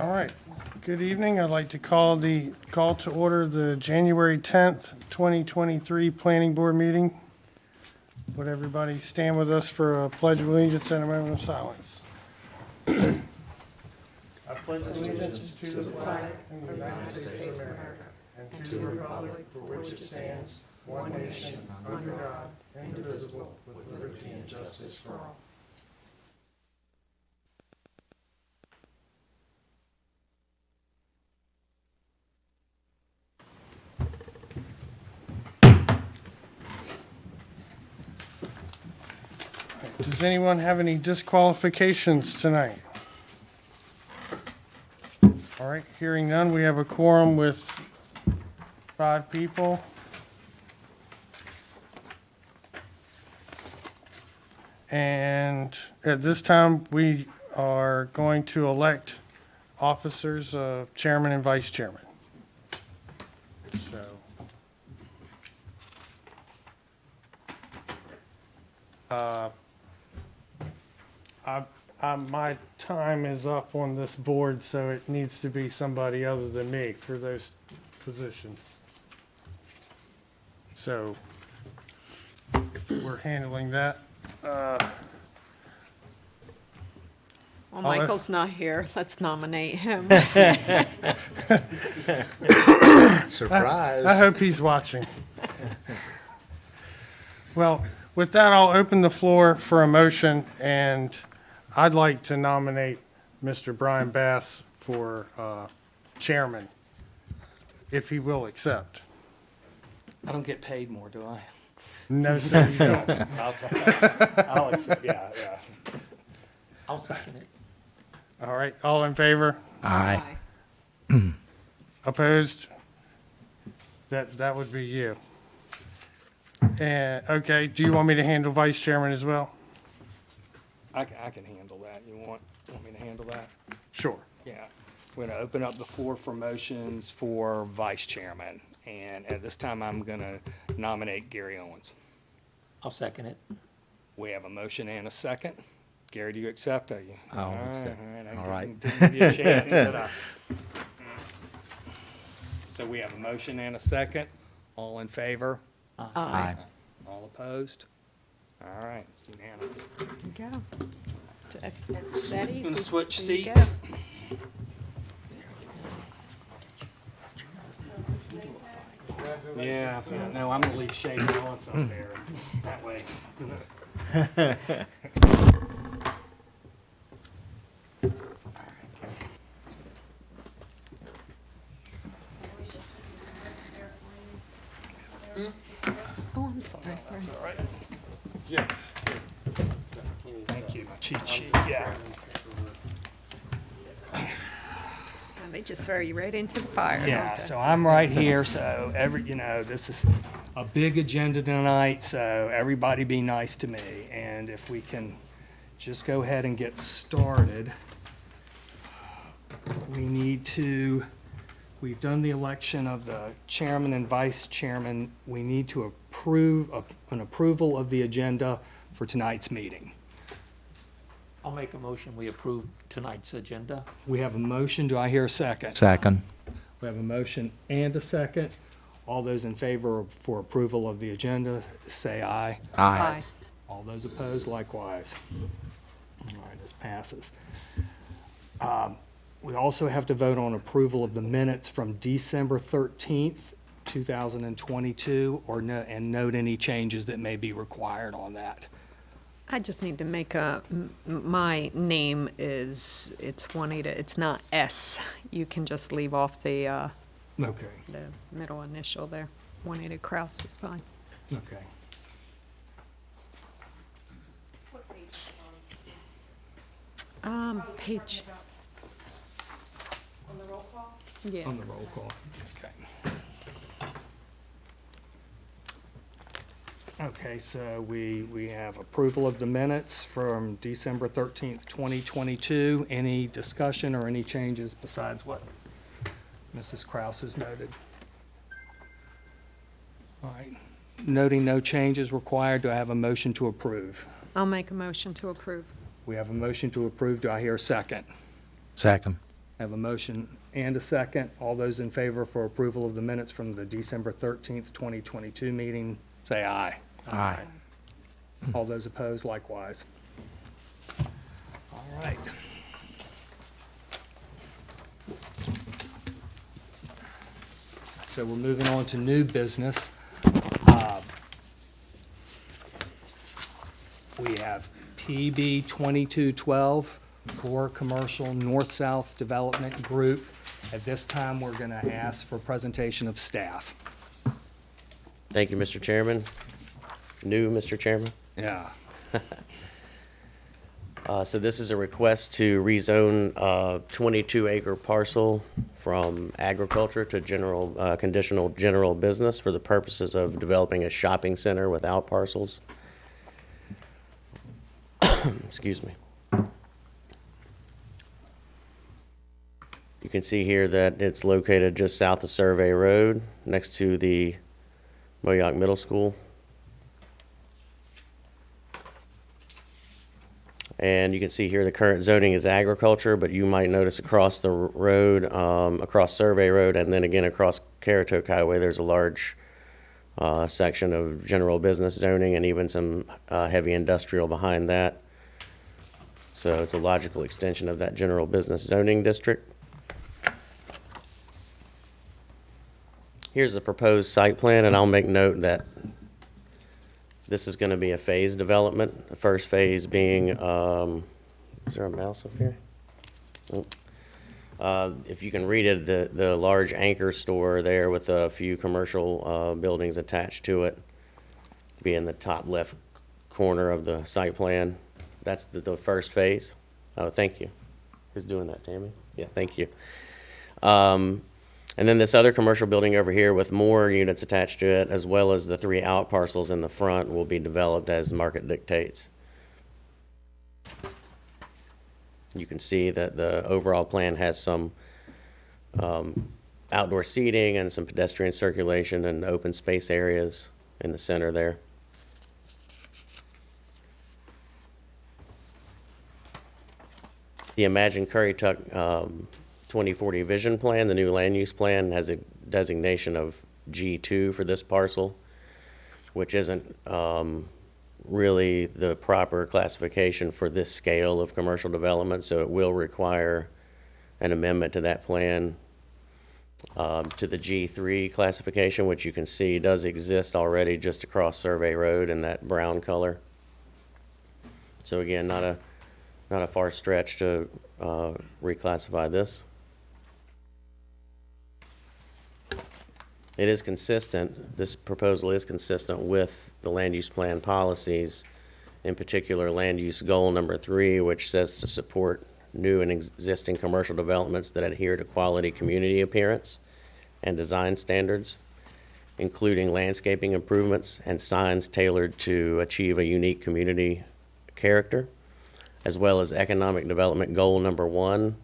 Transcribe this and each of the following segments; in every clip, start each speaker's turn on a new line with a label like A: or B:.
A: All right, good evening. I'd like to call to order the January 10th, 2023 Planning Board meeting. Would everybody stand with us for a pledge of allegiance and a moment of silence? I pledge allegiance to the flag of the United States of America and to the republic for which it stands, one nation, under God, indivisible, with liberty and justice for all. Does anyone have any disqualifications tonight? All right, hearing none, we have a quorum with 5 people. And at this time, we are going to elect officers, chairman and vice chairman. So, my time is up on this board, so it needs to be somebody other than me for those positions. So, if we're handling that.
B: Well, Michael's not here. Let's nominate him.
C: Surprise.
A: I hope he's watching. Well, with that, I'll open the floor for a motion, and I'd like to nominate Mr. Brian Bass for chairman, if he will accept.
C: I don't get paid more, do I?
A: No, sir, you don't.
C: I'll accept, yeah.
D: I'll second it.
A: All right, all in favor?
B: Aye.
A: Opposed? That would be you. And, okay, do you want me to handle vice chairman as well?
C: I can handle that. You want me to handle that?
A: Sure.
C: Yeah. We're going to open up the floor for motions for vice chairman. And at this time, I'm going to nominate Gary Owens.
D: I'll second it.
C: We have a motion and a second. Gary, do you accept? Are you?
E: I'll accept.
C: All
E: All right.
C: Didn't give you a chance, did I? So we have a motion and a second. All in favor?
E: Aye.
C: All opposed? All right, it's unanimous.
B: There you go. That easy.
C: Gonna switch
B: There you
C: seats.
B: go.
C: Yeah, no, I'm gonna leave Shay Balance up there, that way.
B: Oh, I'm sorry.
C: That's all right.
A: Yes.
C: Thank you, my cheat sheet, yeah.
B: They just throw you right into the fire. don't
C: Yeah,
B: they?
C: so I'm right here, so this is a big agenda tonight, so everybody be nice to me. And if we can just go ahead and get started. We've done the election of the chairman and vice chairman. We need to approve, an approval of the agenda for tonight's meeting.
D: I'll make a motion, we approve tonight's agenda.
C: We have a motion, do I hear a second?
E: Second.
C: We have a motion and a second. All those in favor for approval of the agenda, say aye.
B: Aye.
C: All those opposed, likewise. All right, this passes. We also have to vote on approval of the minutes from December 13th, 2022, and note any changes that may be required on that.
B: I just need to make my name it's Juanita, it's not S. You can just leave off the
C: Okay,
B: middle initial there. Juanita Kraus is fine.
C: okay.
B: Page.
F: On the roll call?
B: Yeah.
C: On the roll call, okay. Okay, so we have approval of the minutes from December 13th, 2022. Any discussion or any changes besides what Mrs. Kraus has noted? All right, noting no changes required, do I have a motion to approve?
B: I'll make a motion to approve.
C: We have a motion to approve. Do I hear a second?
E: Second.
C: Have a motion and a second. All those in favor for approval of the minutes from the December 13th, 2022 meeting, say aye.
D: Aye.
C: All those opposed, likewise. All right. So we're moving on to new business. We have PB 2212, Floor Commercial North-South Development Group. At this time, we're going to ask for presentation of staff.
E: Thank you, Mr. Chairman. New Mr. Chairman.
C: Yeah.
E: So this is a request to rezone 22-acre parcel from agriculture to general, conditional general business for the purposes of developing a shopping center with out parcels. Excuse me. You can see here that it's located just south of Survey Road, next to the Moyock Middle School. And you can see here the current zoning is agriculture, but you might notice across the road, across Survey Road, and then again across Currituck Highway, there's a large section of general business zoning and even some heavy industrial behind that. So it's a logical extension of that general business zoning district. Here's the proposed site plan, and I'll make note that this is going to be a phase development. The first phase being, is there a mouse up here? Oh. If you can read it, the large anchor store there with a few commercial buildings attached to it, be in the top left corner of the site plan. That's the first phase. Oh, thank you. Who's doing that, Tammy? Yeah, thank you. And then this other commercial building over here with more units attached to it, as well as the 3 out parcels in the front, will be developed as market dictates. You can see that the overall plan has some outdoor seating and some pedestrian circulation and open space areas in the center there. The Imagine Currituck 2040 vision plan, the new land use plan, has a designation of G2 for this parcel, which isn't really the proper classification for this scale of commercial development, so it will require an amendment to that plan to the G3 classification, which you can see does exist already just across Survey Road in that brown color. So again, not a far stretch to reclassify this. It is consistent, this proposal is consistent with the land use plan policies, in particular land use goal number 3, which says to support new and existing commercial developments that adhere to quality community appearance and design standards, including landscaping improvements and signs tailored to achieve a unique community character, as well as economic development goal number 1,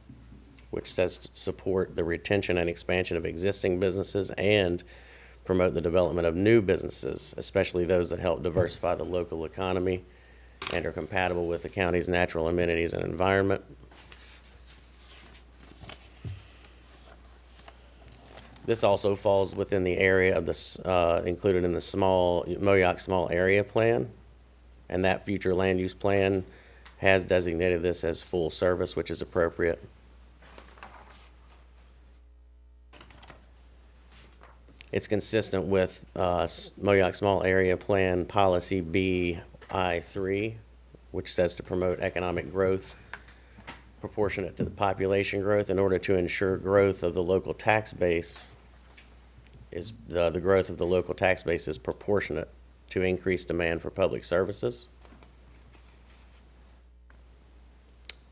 E: which says to support the retention and expansion of existing businesses and promote the development of new businesses, especially those that help diversify the local economy and are compatible with the county's natural amenities and environment. This also falls within the area of this included in the Moyock Small Area Plan, and that future land use plan has designated this as full service, which is appropriate. It's consistent with Moyock Small Area Plan Policy BI3, which says to promote economic growth proportionate to the population growth in order to ensure growth of the local tax base is the growth of the local tax base is proportionate to increased demand for public services.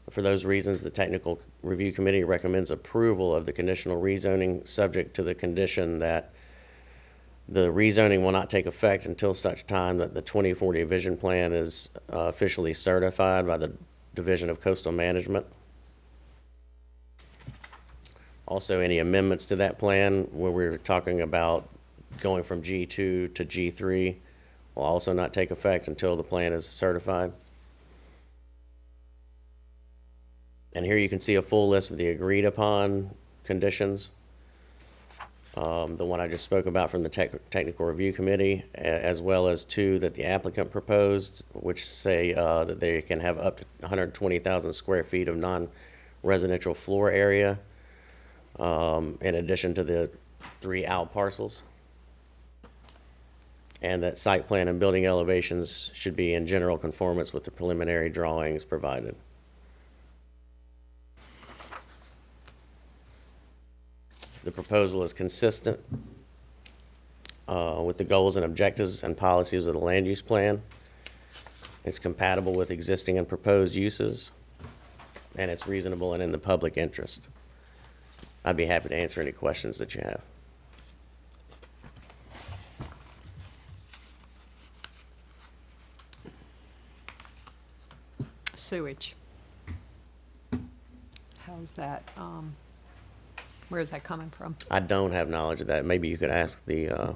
E: For those reasons, the Technical Review Committee recommends approval of the conditional rezoning subject to the condition that the rezoning will not take effect until such time that the 2040 vision plan is officially certified by the Division of Coastal Management. Also, any amendments to that plan, where we're talking about going from G2 to G3, will also not take effect until the plan is certified. And here you can see a full list of the agreed upon conditions. The one I just spoke about from the Technical Review Committee, as well as two that the applicant proposed, which say that they can have up to 120,000 square feet of non-residential floor area, in addition to the 3 out parcels. And that site plan and building elevations should be in general conformance with the preliminary drawings provided. The proposal is consistent with the goals and objectives and policies of the land use plan. It's compatible with existing and proposed uses, and it's reasonable and in the public interest. I'd be happy to answer any questions that you have.
B: Sewage. How's that, where is that coming from?
E: I don't have knowledge of that. Maybe you could ask the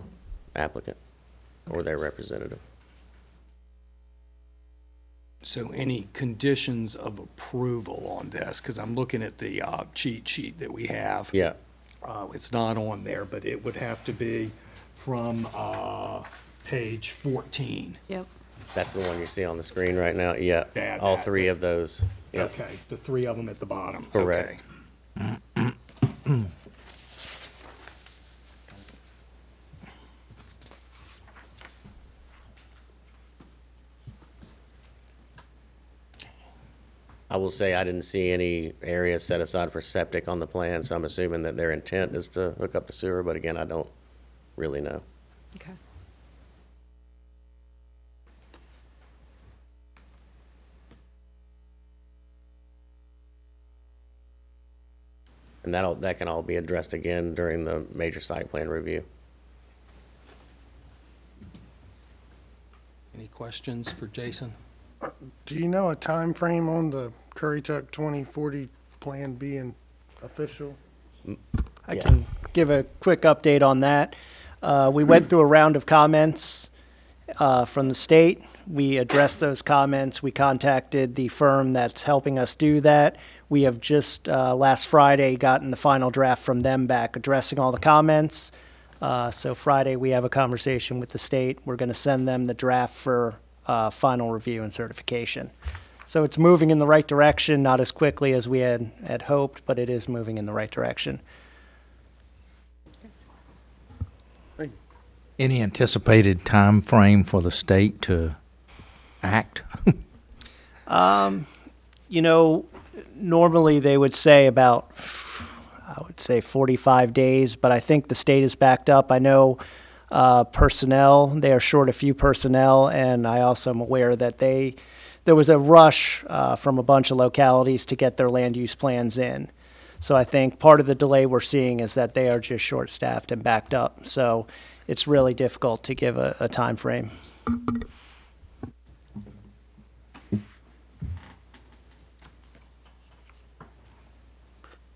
E: applicant or their representative.
C: So any conditions of approval on this? Because I'm looking at the cheat sheet that we have.
E: Yeah,
C: It's not on there, but it would have to be from page 14.
B: Yep.
E: that's the one you see on the screen right now. Yeah,
C: Yeah,
E: all
C: that.
E: 3 of those. Yeah.
C: Okay, the 3 of them at the bottom.
E: Correct.
C: Okay.
E: I will say I didn't see any areas set aside for septic on the plan, so I'm assuming that their intent is to hook up to sewer, but again, I don't really know.
B: Okay.
E: And that can all be addressed again during the major site plan review.
C: Any questions for Jason?
A: Do you know a time frame on the Currituck 2040 plan being official?
F: I
E: Yeah.
F: can give a quick update on that. We went through a round of comments from the state. We addressed those comments. We contacted the firm that's helping us do that. We have just last Friday gotten the final draft from them back addressing all the comments. So Friday we have a conversation with the state. We're going to send them the draft for final review and certification. So it's moving in the right direction, not as quickly as we had hoped, but it is moving in the right direction.
G: Any anticipated time frame for the state to act?
F: You know, normally they would say about, I would say 45 days, but I think the state is backed up. I know personnel, they are short a few personnel, and I also am aware that there was a rush from a bunch of localities to get their land use plans in. So I think part of the delay we're seeing is that they are just short-staffed and backed up. So it's really difficult to give a time frame.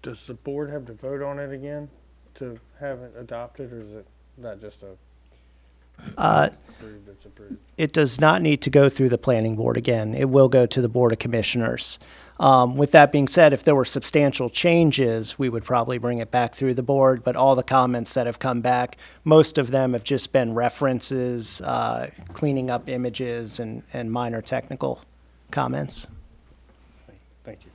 A: Does the board have to vote on it again to have it adopted, or is it not just approved, it's approved?
F: It does not need to go through the planning board again. It will go to the Board of Commissioners. With that being said, if there were substantial changes, we would probably bring it back through the board, but all the comments that have come back, most of them have just been references, cleaning up images, and minor technical comments.
A: Thank you.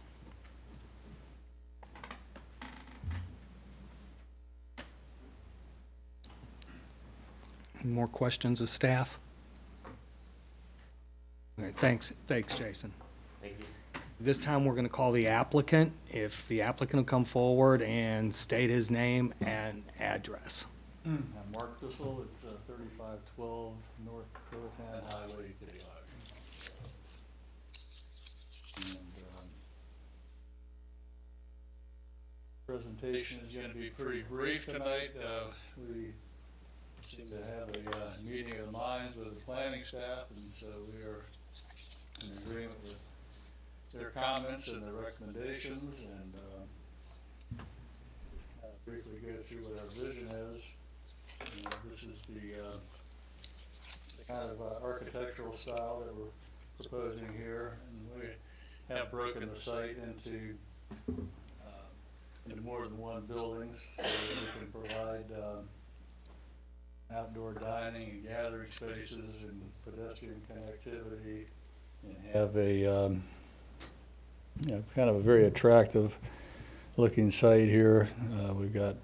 C: Any more questions of staff? All right, thanks, Jason.
E: Thank you.
C: This time, we're going to call the applicant. If the applicant will come forward and state his name and address.
H: I'm Mark Bissell, it's 3512 North Currituck Highway 35. And presentation is going to be pretty brief tonight. We seem to have a meeting of the minds with the planning staff, and so we are in agreement with their comments and their recommendations, and briefly go through what our vision is. This is the kind of architectural style that we're proposing here, and we have broken the site into in more than one buildings, so that we can provide outdoor dining and gathering spaces and pedestrian connectivity, and have a kind of a very attractive looking site here. We've got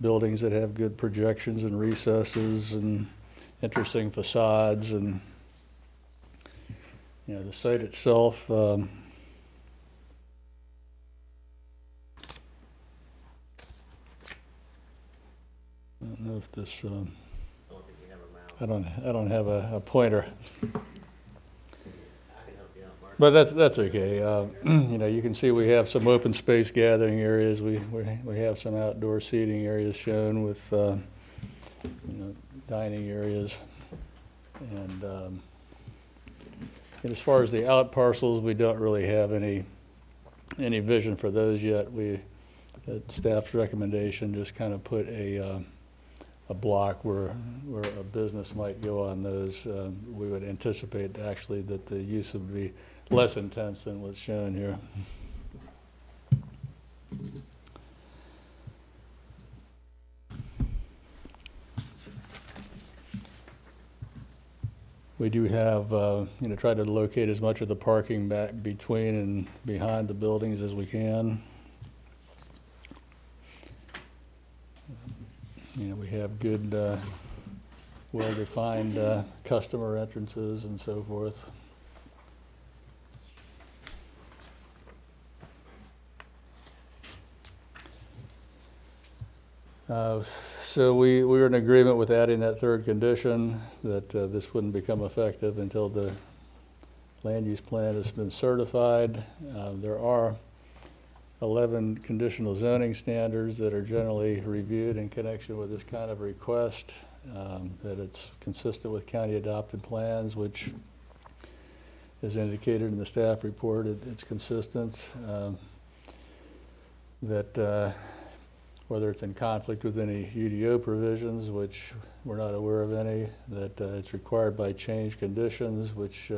H: buildings that have good projections and recesses and interesting facades, and the site itself I don't know if this I don't have a pointer. But that's okay. You can see we have some open space gathering areas. We have some outdoor seating areas shown with dining areas. And as far as the out parcels, we don't really have any vision for those yet. At staff's recommendation, just kind of put a block where a business might go on those. We would anticipate actually that the use would be less intense than what's shown here. We do have, try to locate as much of the parking back between and behind the buildings as we can. We have good, well-defined customer entrances and so forth. So we were in agreement with adding that third condition, that this wouldn't become effective until the land use plan has been certified. There are 11 conditional zoning standards that are generally reviewed in connection with this kind of request, that it's consistent with county adopted plans, which is indicated in the staff report. It's consistent, that whether it's in conflict with any UDO provisions, which we're not aware of any, that it's required by change conditions, which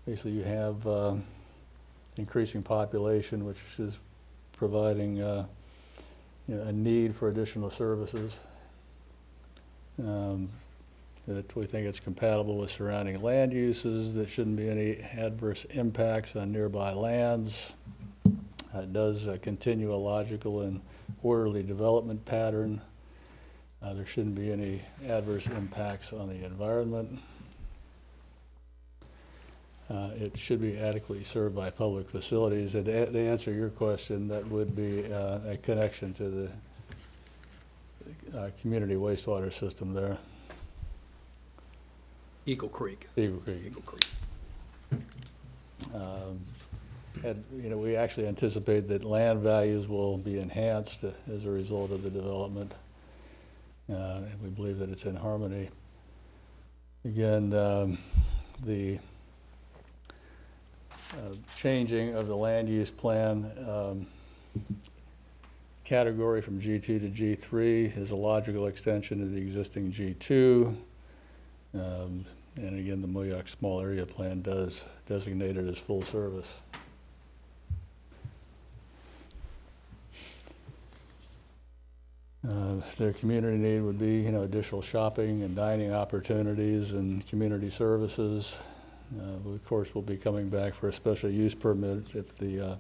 H: basically you have increasing population, which is providing a need for additional services. That we think it's compatible with surrounding land uses, that shouldn't be any adverse impacts on nearby lands. It does continue a logical and orderly development pattern. There shouldn't be any adverse impacts on the environment. It should be adequately served by public facilities. And to answer your question, that would be a connection to the community wastewater system there.
I: Eagle Creek.
H: Eagle Creek. We actually anticipate that land values will be enhanced as a result of the development. And we believe that it's in harmony. Again, the changing of the land use plan category from G2 to G3 is a logical extension of the existing G2. And again, the Moyoc Small Area Plan does designate it as full service. Their community need would be, additional shopping and dining opportunities and community services. We, of course, will be coming back for a special use permit if the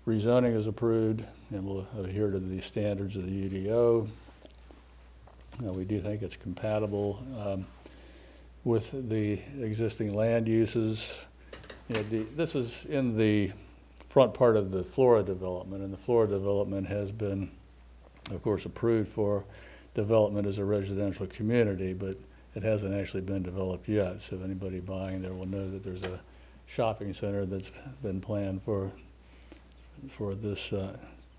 H: rezoning is approved, and we'll adhere to the standards of the UDO. We do think it's compatible with the existing land uses. This is in the front part of the Flora development, and the Flora development has been, of course, approved for development as a residential community, but it hasn't actually been developed yet. So anybody buying there will know that there's a shopping center that's been planned for this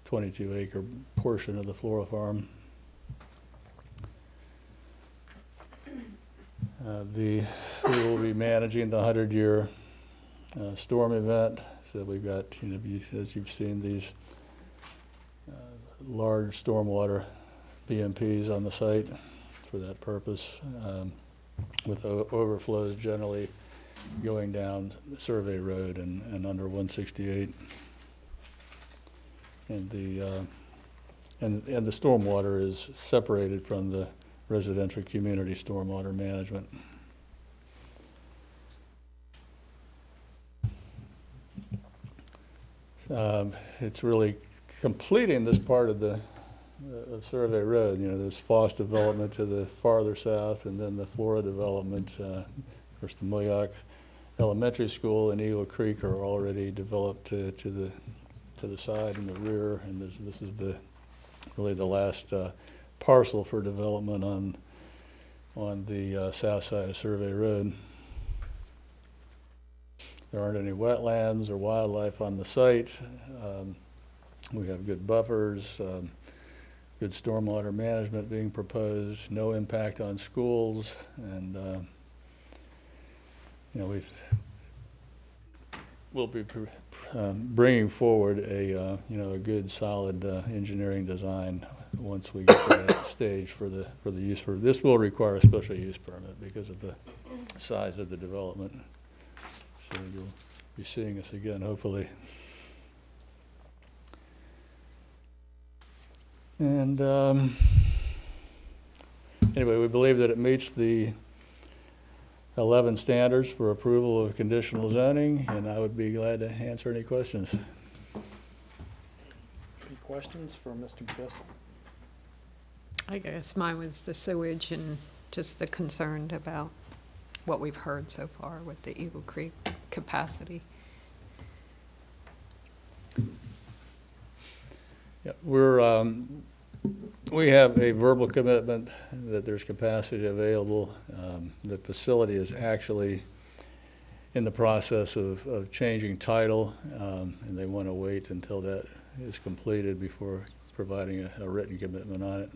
H: 22-acre portion of the Flora farm. We will be managing the 100-year storm event. So we've got, as you've seen, these large stormwater BMPs on the site for that purpose, with overflows generally going down Survey Road and under 168. and the stormwater is separated from the residential community stormwater management. It's really completing this part of the of Survey Road. You know, there's Foss development to the farther south, and then the Flora development. Of course, the Moyoc Elementary School and Eagle Creek are already developed to the side and the rear, and this is really the last parcel for development on the south side of Survey Road. There aren't any wetlands or wildlife on the site. We have good buffers, good stormwater management being proposed, no impact on schools, and we'll be bringing forward a good solid engineering design once we get to that stage for the use. This will require a special use permit because of the size of the development. So you'll be seeing us again, hopefully. And anyway, we believe that it meets the 11 standards for approval of conditional zoning, and I would be glad to answer any questions.
C: Any questions for Mr. Bissell?
B: I guess mine was the sewage and just the concern about what we've heard so far with the Eagle Creek capacity.
H: Yeah, we have a verbal commitment that there's capacity available. The facility is actually in the process of changing title, and they want to wait until that is completed before providing a written commitment on it.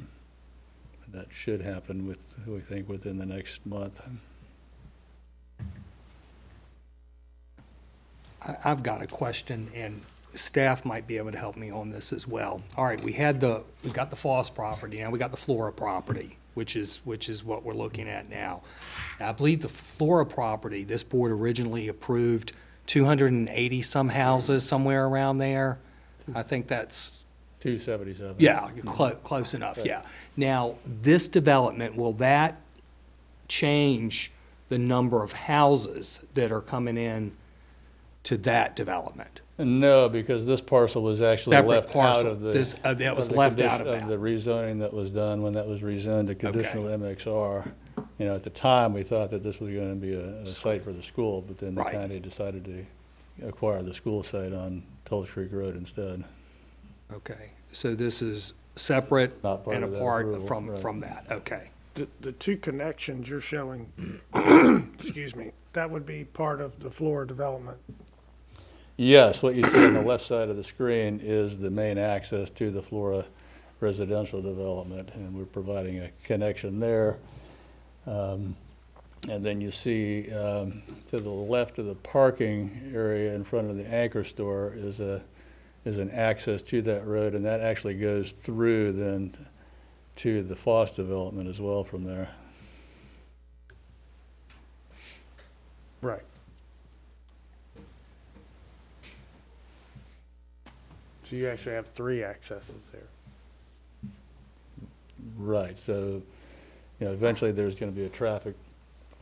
H: That should happen we think, within the next month.
C: I've got a question, and staff might be able to help me on this as well. All right, we got the Foss property, now we got the Flora property, which is what we're looking at now. I believe the Flora property, this board originally approved 280 some houses, somewhere around there. I think that's
H: 277.
C: Yeah, close enough, yeah. Now, this development, will that change the number of houses that are coming in to that development?
H: No, because this parcel was actually
C: Separate
H: left out
C: parcel.
H: of the.
C: This- that was
H: of the
C: left out of
H: condition-
C: that.
H: the rezoning that was done when that was rezoned to conditional MXR. You know, at the time, we thought that this was gonna be a site for the school, but then the
C: Right.
H: county decided to acquire the school site on Tulse Creek Road instead.
C: Okay, so this is separate
H: Not part
C: and
H: of that
C: apart
H: approval,
C: from
H: right.
C: that, okay.
A: The two connections you're showing, excuse me, that would be part of the Flora development.
H: Yes, what you see on the left side of the screen is the main access to the Flora residential development, and we're providing a connection there. And then you see to the left of the parking area in front of the anchor store is an access to that road, and that actually goes through then to the Foss development as well from there.
A: Right. So you actually have three accesses there.
H: Right, so, eventually there's gonna be a traffic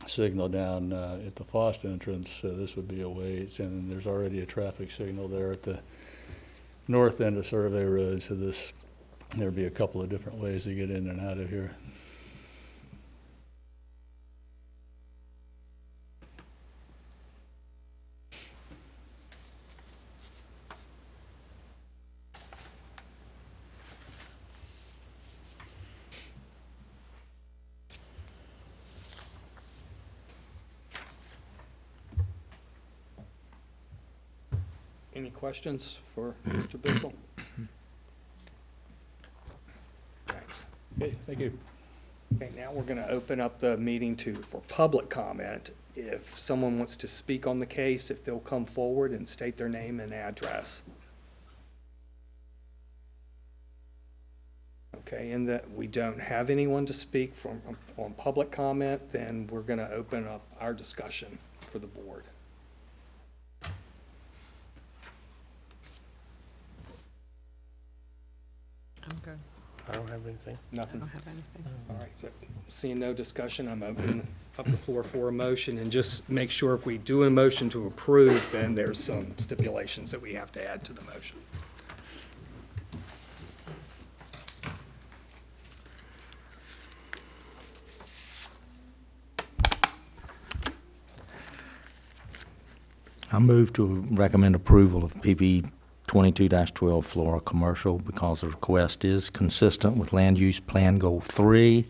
H: signal down at the Foss entrance, so this would be a ways, and then there's already a traffic signal there at the north end of Survey Road, so there'd be a couple of different ways to get in and out of here.
C: Any questions for Mr. Bissell? Thanks.
H: Okay, thank you.
C: Okay, now we're going to open up the meeting for public comment. If someone wants to speak on the case, if they'll come forward and state their name and address. Okay, and that we don't have anyone to speak on public comment, then we're going to open up our discussion for the board.
B: good.
A: I don't have anything.
B: I
C: Nothing.
B: don't have anything.
C: All right, so seeing no discussion, I'm opening up the floor for a motion, and just make sure if we do a motion to approve, then there's some stipulations that we have to add to the motion.
G: I move to recommend approval of PB 22-12 Flora Commercial because the request is consistent with Land Use Plan Goal 3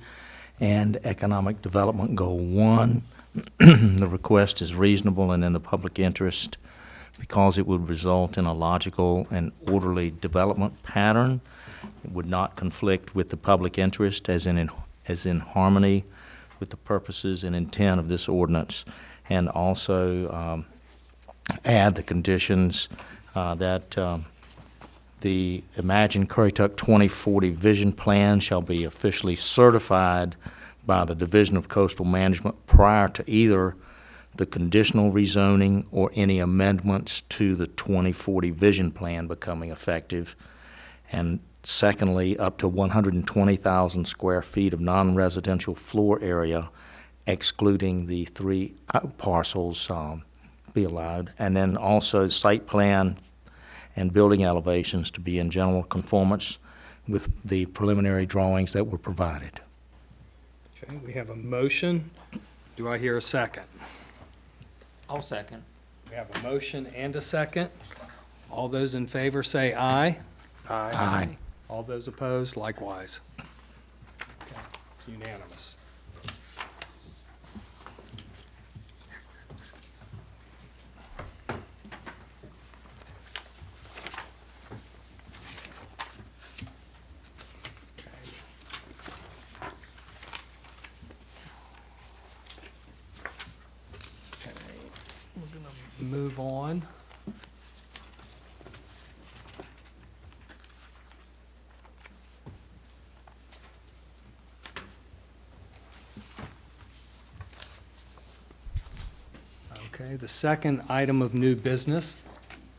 G: and Economic Development Goal 1. The request is reasonable and in the public interest because it would result in a logical and orderly development pattern. It would not conflict with the public interest as in harmony with the purposes and intent of this ordinance, and also add the conditions that the Imagine Currituck 2040 Vision Plan shall be officially certified by the Division of Coastal Management prior to either the conditional rezoning or any amendments to the 2040 Vision Plan becoming effective. And secondly, up to 120,000 square feet of non-residential floor area, excluding the 3 parcels, be allowed. And then also site plan and building elevations to be in general conformance with the preliminary drawings that were provided.
C: Okay, we have a motion. Do I hear a second?
D: I'll second.
C: We have a motion and a second. All those in favor say aye.
G: Aye.
C: All those opposed, likewise. Okay, unanimous. Move on. Okay, the second item of new business,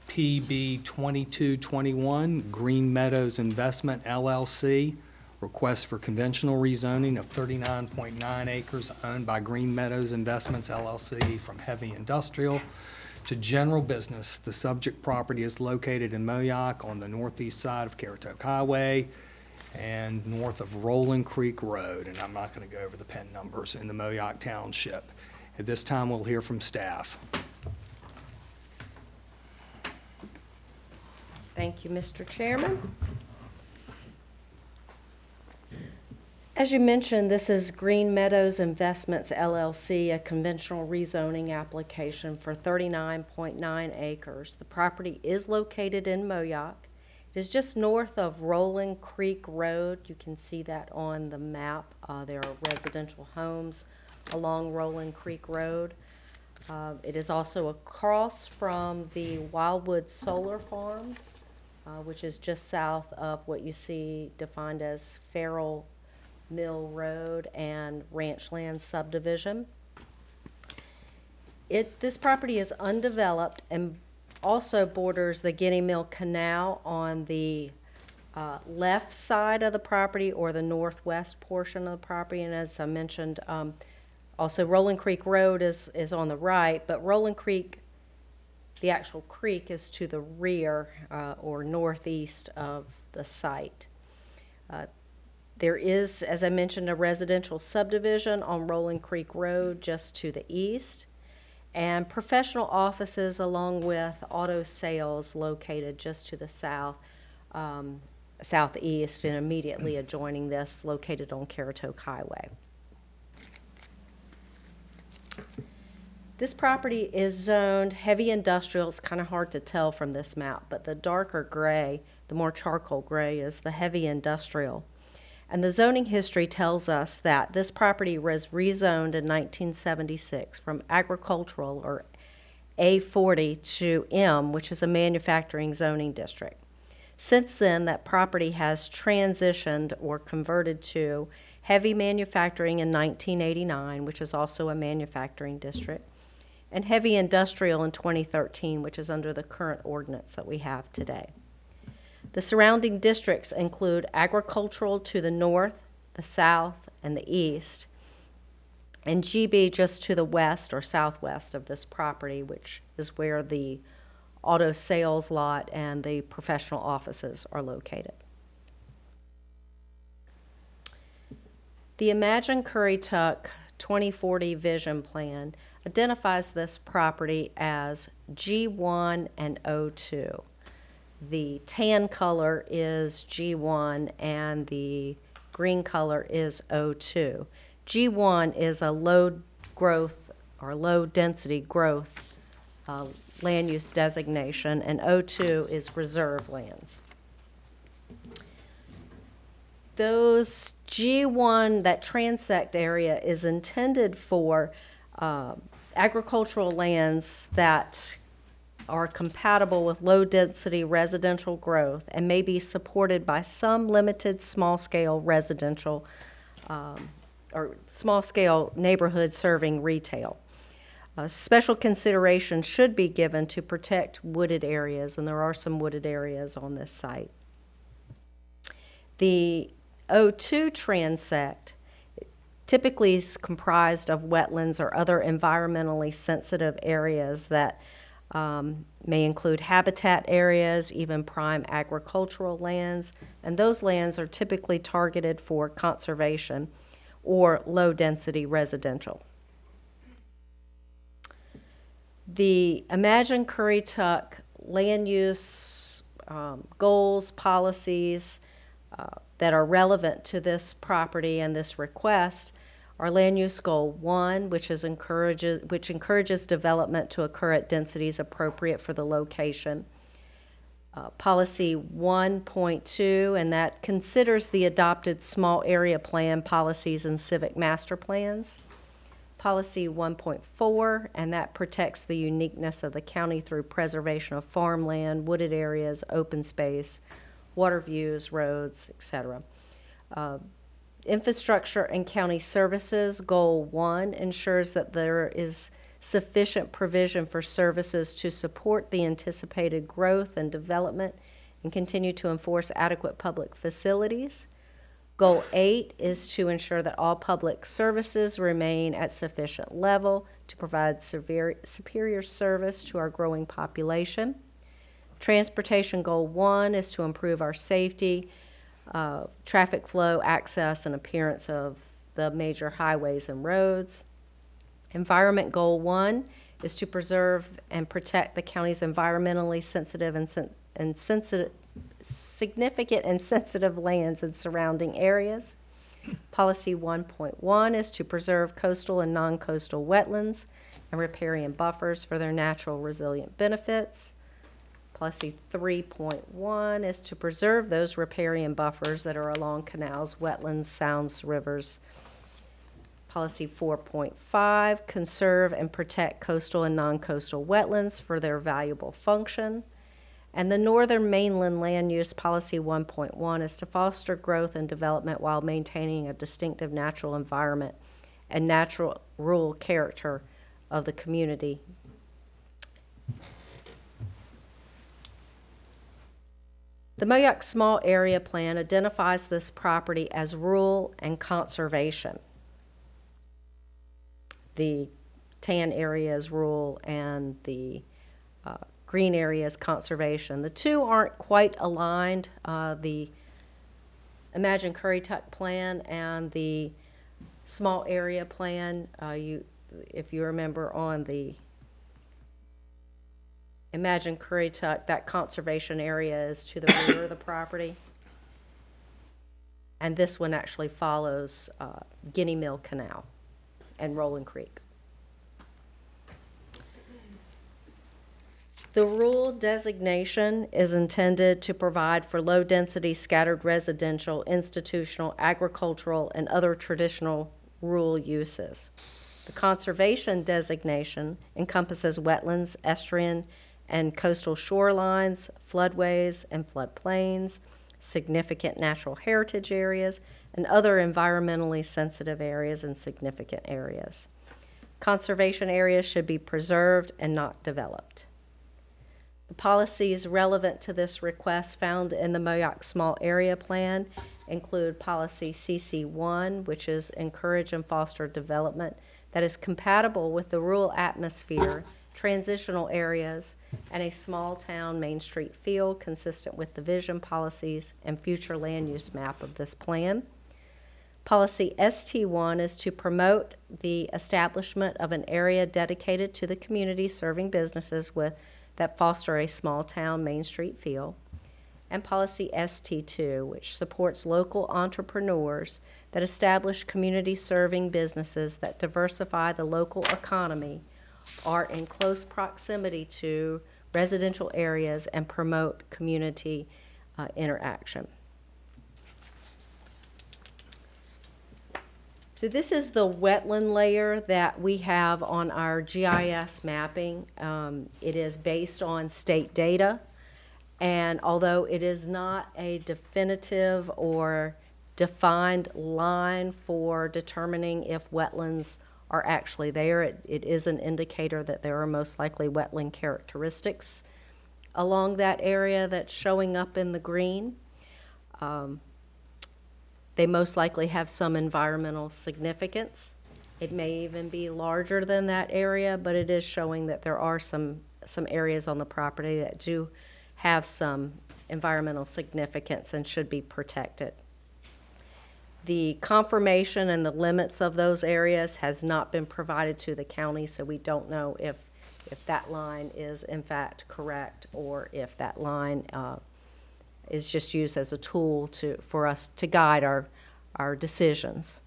C: PB 2221, Green Meadows Investment LLC, request for conventional rezoning of 39.9 acres owned by Green Meadows Investments LLC from heavy industrial to general business. The subject property is located in Moyoc on the northeast side of Currituck Highway and north of Rolling Creek Road, and I'm not going to go over the PIN numbers, in the Moyoc Township. At this time, we'll hear from staff.
I: Thank you, Mr. Chairman. As you mentioned, this is Green Meadows Investments LLC, a conventional rezoning application for 39.9 acres. The property is located in Moyoc. It is just north of Rolling Creek Road. You can see that on the map. There are residential homes along Rolling Creek Road. It is also across from the Wildwood Solar Farm, which is just south of what you see defined as Farrell Mill Road and Ranchland subdivision. This property is undeveloped and also borders the Guinea Mill Canal on the left side of the property, or the northwest portion of the property. And as I mentioned, also Rolling Creek Road is on the right, but Rolling Creek, the actual creek, is to the rear or northeast of the site. There is, as I mentioned, a residential subdivision on Rolling Creek Road just to the east, and professional offices along with auto sales located just to the southeast and immediately adjoining this, located on Currituck Highway. This property is zoned heavy industrial. It's kind of hard to tell from this map, but the darker gray, the more charcoal gray, is the heavy industrial. And the zoning history tells us that this property was rezoned in 1976 from agricultural, or A40, to M, which is a manufacturing zoning district. Since then, that property has transitioned or converted to heavy manufacturing in 1989, which is also a manufacturing district, and heavy industrial in 2013, which is under the current ordinance that we have today. The surrounding districts include agricultural to the north, the south, and the east, and GB just to the west or southwest of this property, which is where the auto sales lot and the professional offices are located. The Imagine Currituck 2040 Vision Plan identifies this property as G1 and O2. The tan color is G1 and the green color is O2. G1 is a low growth or low density growth land use designation, and O2 is reserve lands. Those G1, that transect area, is intended for agricultural lands that are compatible with low-density residential growth and may be supported by some limited small-scale residential or small-scale neighborhood serving retail. Special consideration should be given to protect wooded areas, and there are some wooded areas on this site. The O2 transect typically is comprised of wetlands or other environmentally sensitive areas that may include habitat areas, even prime agricultural lands, and those lands are typically targeted for conservation or low-density residential. The Imagine Currituck land use goals, policies that are relevant to this property and this request are Land Use Goal 1, which encourages development to occur at densities appropriate for the location. Policy 1.2, and that considers the adopted small area plan policies and civic master plans. Policy 1.4, and that protects the uniqueness of the county through preservation of farmland, wooded areas, open space, water views, roads, etc. Infrastructure and county services, Goal 1, ensures that there is sufficient provision for services to support the anticipated growth and development and continue to enforce adequate public facilities. Goal 8 is to ensure that all public services remain at sufficient level to provide superior service to our growing population. Transportation Goal 1 is to improve our safety, traffic flow, access, and appearance of the major highways and roads. Environment Goal 1 is to preserve and protect the county's environmentally sensitive and significant and sensitive lands and surrounding areas. Policy 1.1 is to preserve coastal and non-coastal wetlands and riparian buffers for their natural resilient benefits. Policy 3.1 is to preserve those riparian buffers that are along canals, wetlands, sounds, rivers. Policy 4.5, conserve and protect coastal and non-coastal wetlands for their valuable function. And the Northern Mainland Land Use Policy 1.1 is to foster growth and development while maintaining a distinctive natural environment and natural rural character of the community. The Moyock Small Area Plan identifies this property as rural and conservation. The tan area is rural and the green area is conservation. The two aren't quite aligned. The Imagine Currituck Plan and the Small Area Plan, if you remember on the Imagine Currituck, that conservation area is to the rear of the property. And this one actually follows Guinea Mill Canal and Rolling Creek. The rural designation is intended to provide for low-density scattered residential, institutional, agricultural, and other traditional rural uses. The conservation designation encompasses wetlands, estuarine, and coastal shorelines, floodways and floodplains, significant natural heritage areas, and other environmentally sensitive areas and significant areas. Conservation areas should be preserved and not developed. The policies relevant to this request found in the Moyoc Small Area Plan include policy CC1, which is encourage and foster development that is compatible with the rural atmosphere, transitional areas, and a small town Main Street feel consistent with the vision policies and future land use map of this plan. Policy ST1 is to promote the establishment of an area dedicated to the community serving businesses that foster a small town Main Street feel. And policy ST2, which supports local entrepreneurs that establish community serving businesses that diversify the local economy, are in close proximity to residential areas and promote community interaction. So this is the wetland layer that we have on our GIS mapping. It is based on state data, and although it is not a definitive or defined line for determining if wetlands are actually there, it is an indicator that there are most likely wetland characteristics along that area that's showing up in the green. They most likely have some environmental significance. It may even be larger than that area, but it is showing that there are some areas on the property that do have some environmental significance and should be protected. The confirmation and the limits of those areas has not been provided to the county, so we don't know if that line is in fact correct or if that line is just used as a tool for us to guide our decisions.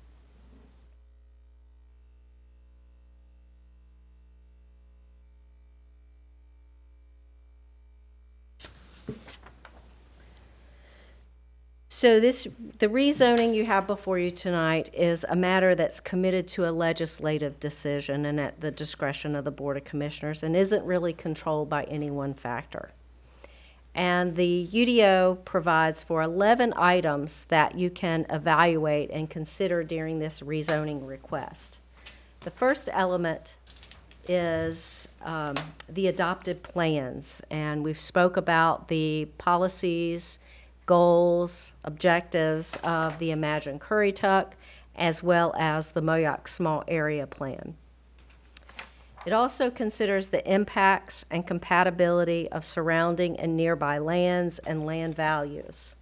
I: So the rezoning you have before you tonight is a matter that's committed to a legislative decision and at the discretion of the Board of Commissioners and isn't really controlled by any one factor. And the UDO provides for 11 items that you can evaluate and consider during this rezoning request. The first element is the adopted plans, and we've spoke about the policies, goals, objectives of the Imagine Currituck, as well as the Moyoc Small Area Plan. It also considers the impacts and compatibility of surrounding and nearby lands and land values.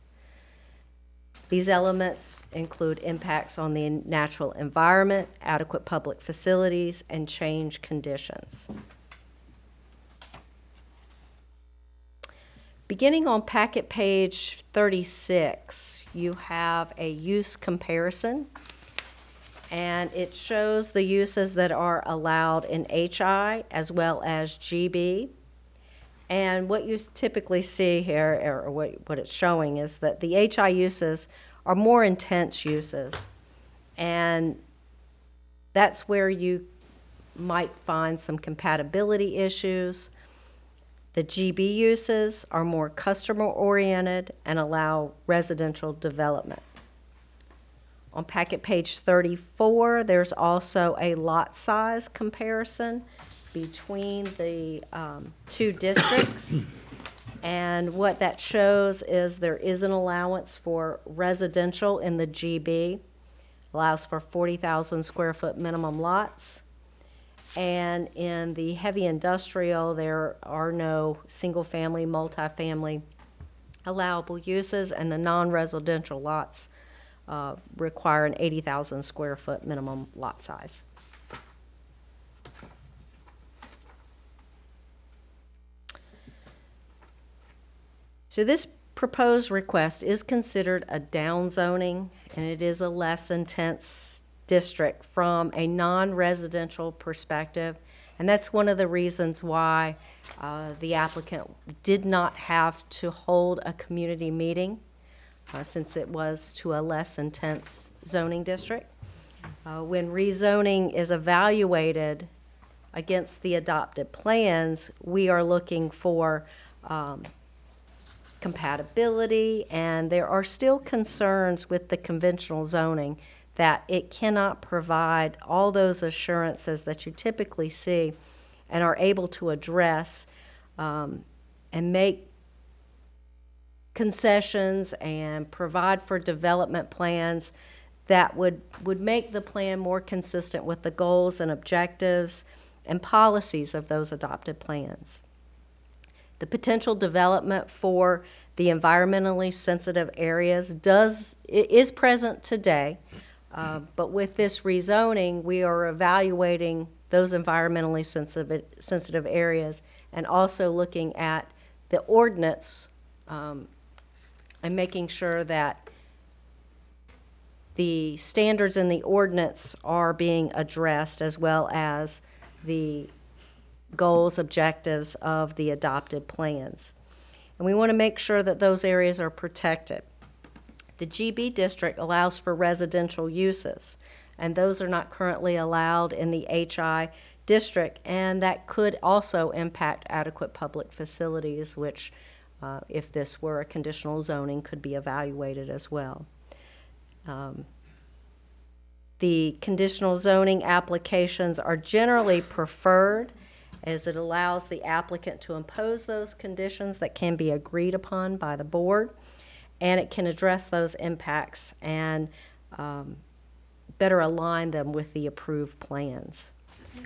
I: These elements include impacts on the natural environment, adequate public facilities, and change conditions. Beginning on packet page 36, you have a use comparison, and it shows the uses that are allowed in HI as well as GB. And what you typically see here, or what it's showing, is that the HI uses are more intense uses, and that's where you might find some compatibility issues. The GB uses are more customer-oriented and allow residential development. On packet page 34, there's also a lot size comparison between the two districts. And what that shows is there is an allowance for residential in the GB, allows for 40,000 square foot minimum lots. And in the heavy industrial, there are no single-family, multifamily allowable uses, and the non-residential lots require an 80,000 square foot minimum lot size. So this proposed request is considered a downzoning, and it is a less intense district from a non-residential perspective, and that's one of the reasons why the applicant did not have to hold a community meeting since it was to a less intense zoning district. When rezoning is evaluated against the adopted plans, we are looking for compatibility, and there are still concerns with the conventional zoning that it cannot provide all those assurances that you typically see and are able to address and make concessions and provide for development plans that would make the plan more consistent with the goals and objectives and policies of those adopted plans. The potential development for the environmentally sensitive areas is present today, but with this rezoning, we are evaluating those environmentally sensitive areas and also looking at the ordinance and making sure that the standards in the ordinance are being addressed, as well as the goals, objectives of the adopted plans. And we want to make sure that those areas are protected. The GB district allows for residential uses, and those are not currently allowed in the HI district, and that could also impact adequate public facilities, which, if this were a conditional zoning, could be evaluated as well. The conditional zoning applications are generally preferred, as it allows the applicant to impose those conditions that can be agreed upon by the board, and it can address those impacts and better align them with the approved plans.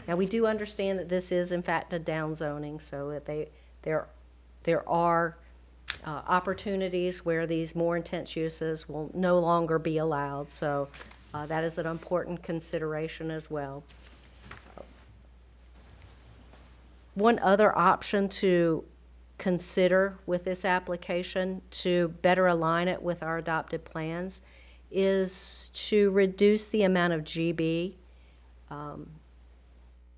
I: Now, we do understand that this is in fact a downzoning, so that there are opportunities where these more intense uses will no longer be allowed, so that is an important consideration as well. One other option to consider with this application to better align it with our adopted plans is to reduce the amount of GB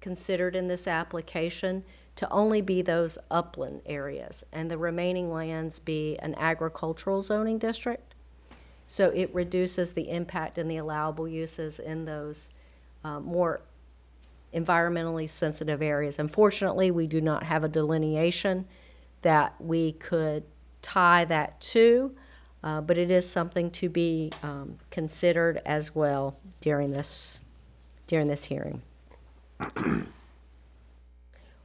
I: considered in this application to only be those upland areas, and the remaining lands be an agricultural zoning district. So it reduces the impact and the allowable uses in those more environmentally sensitive areas. Unfortunately, we do not have a delineation that we could tie that to, but it is something to be considered as well during this hearing.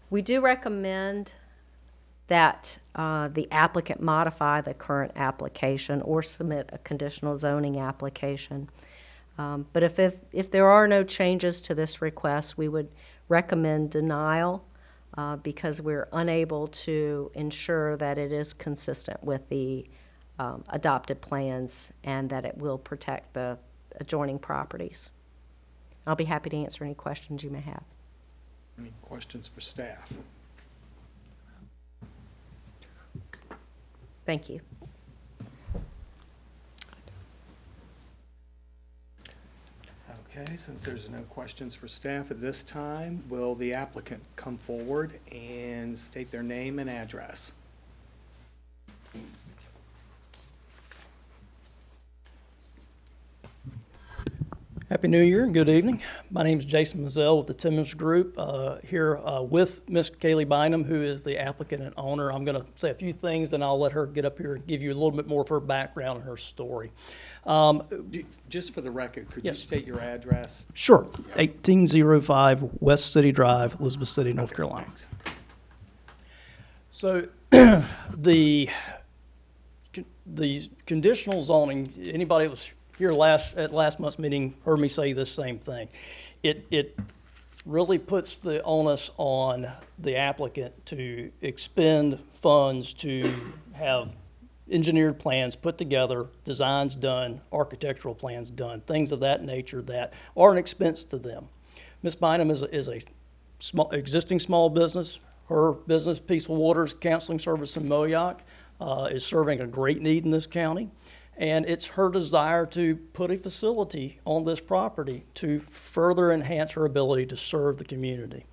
I: We do recommend that the applicant modify the current application or submit a conditional zoning application. But if there are no changes to this request, we would recommend denial because we're unable to ensure that it is consistent with the adopted plans and that it will protect the adjoining properties. I'll be happy to answer any questions you may have.
C: Any questions for staff?
I: Thank you.
C: Okay, since there's no questions for staff at this time, will the applicant come forward and state their name and address?
J: Happy New Year and good evening. My name is Jason Mazzell with the Timmons Group, here with Ms. Kaylee Bynum, who is the applicant and owner. I'm going to say a few things, then I'll let her get up here and give you a little bit more of her background and her story.
C: Just for the record, could you
J: Yes.
C: state your address?
J: Sure. 1805 West City Drive, Elizabeth City, North Carolina.
C: Thanks.
J: So the conditional zoning, anybody that was here at last month's meeting heard me say this same thing. It really puts the onus on the applicant to expend funds to have engineered plans put together, designs done, architectural plans done, things of that nature that are an expense to them. Ms. Bynum is a existing small business. Her business, Peaceful Waters Counseling Service in Moyock, is serving a great need in this county. And it's her desire to put a facility on this property to further enhance her ability to serve the community.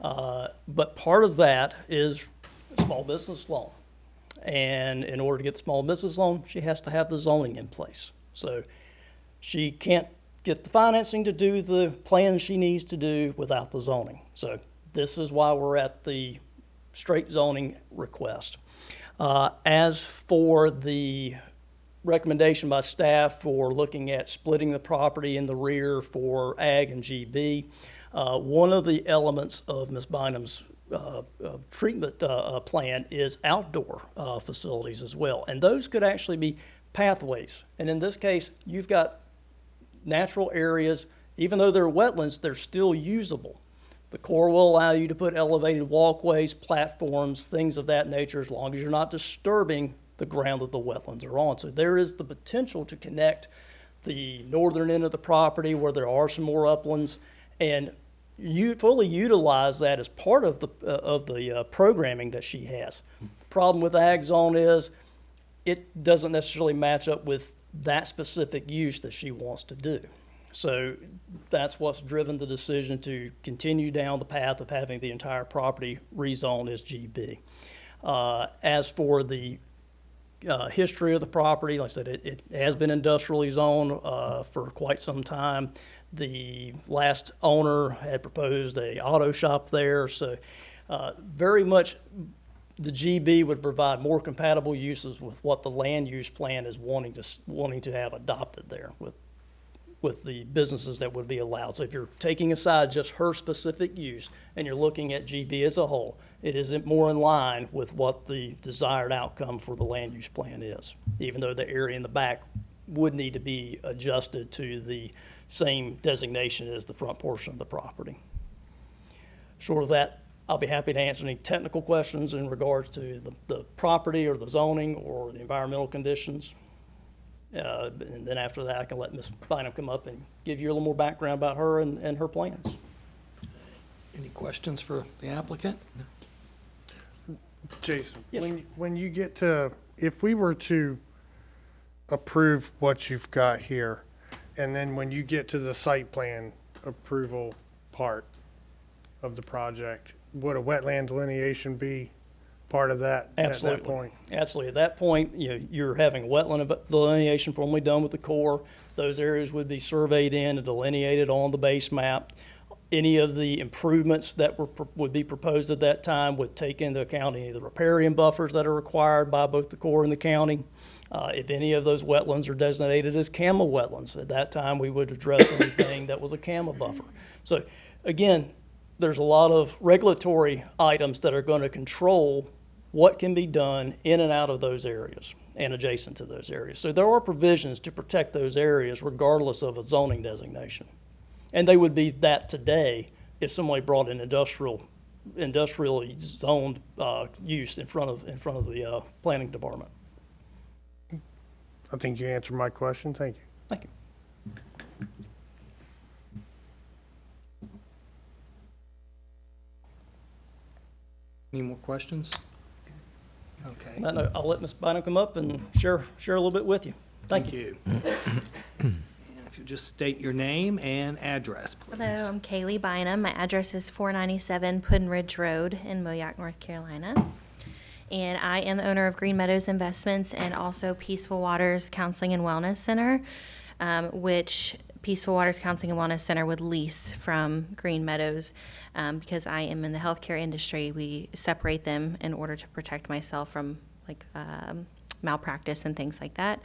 J: But part of that is a small business loan. And in order to get the small business loan, she has to have the zoning in place. So she can't get the financing to do the plans she needs to do without the zoning. So this is why we're at the straight zoning request. As for the recommendation by staff for looking at splitting the property in the rear for ag and GB, one of the elements of Ms. Bynum's treatment plan is outdoor facilities as well. And those could actually be pathways. And in this case, you've got natural areas, even though they're wetlands, they're still usable. The Corps will allow you to put elevated walkways, platforms, things of that nature, as long as you're not disturbing the ground that the wetlands are on. So there is the potential to connect the northern end of the property where there are some more uplands, and you fully utilize that as part of the programming that she has. The problem with Ag Zone is it doesn't necessarily match up with that specific use that she wants to do. So that's what's driven the decision to continue down the path of having the entire property rezoned as GB. As for the history of the property, like I said, it has been industrially zoned for quite some time. The last owner had proposed a auto shop there, so very much the GB would provide more compatible uses with what the land use plan is wanting to have adopted there with the businesses that would be allowed. So if you're taking aside just her specific use and you're looking at GB as a whole, it isn't more in line with what the desired outcome for the land use plan is, even though the area in the back would need to be adjusted to the same designation as the front portion of the property. Short of that, I'll be happy to answer any technical questions in regards to the property or the zoning or the environmental conditions. And then after that, I can let Ms. Bynum come up and give you a little more background about her and her plans.
C: Any questions for the applicant?
A: Jason,
J: Yes, sir.
A: when you get to, if we were to approve what you've got here, and then when you get to the site plan approval part of the project, would a wetland delineation be part of that
J: Absolutely.
A: at that point?
J: Absolutely. At that point, you're having wetland delineation formally done with the Corps. Those areas would be surveyed in and delineated on the base map. Any of the improvements that would be proposed at that time would take into account any of the riparian buffers that are required by both the Corps and the county. If any of those wetlands are designated as CAMA wetlands, at that time we would address anything that was a CAMA buffer. So again, there's a lot of regulatory items that are going to control what can be done in and out of those areas and adjacent to those areas. So there are provisions to protect those areas regardless of a zoning designation. And they would be that today if somebody brought an industrially zoned use in front of the planning department.
A: I think you answered my question. Thank you.
J: Thank you.
C: Any more questions? Okay.
J: On that note, I'll let Ms. Bynum come up and share a little bit with you. Thank you.
C: And if you just state your name and address, please.
K: Hello, I'm Kaylee Bynum. My address is 497 Puddin Ridge Road in Moyock, North Carolina. And I am the owner of Green Meadows Investments and also Peaceful Waters Counseling and Wellness Center, which Peaceful Waters Counseling and Wellness Center would lease from Green Meadows. Because I am in the healthcare industry, we separate them in order to protect myself from malpractice and things like that.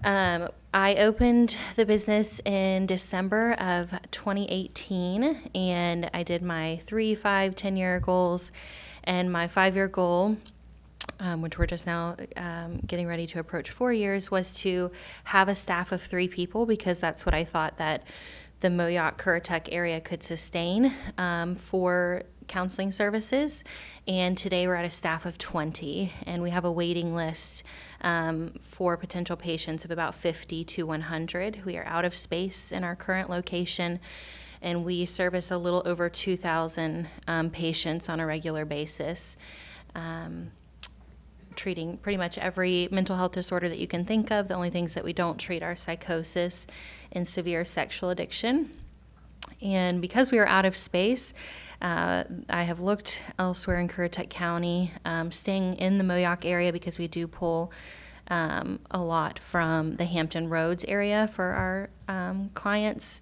K: I opened the business in December of 2018, and I did my 3, 5, 10-year goals, and my 5-year goal, which we're just now getting ready to approach 4 years, was to have a staff of 3 people, because that's what I thought that the Moyock Currituck area could sustain for counseling services. And today we're at a staff of 20, and we have a waiting list for potential patients of about 50 to 100. We are out of space in our current location, and we service a little over 2,000 patients on a regular basis, treating pretty much every mental health disorder that you can think of. The only things that we don't treat are psychosis and severe sexual addiction. And because we are out of space, I have looked elsewhere in Currituck County, staying in the Moyock area because we do pull a lot from the Hampton Roads area for our clients.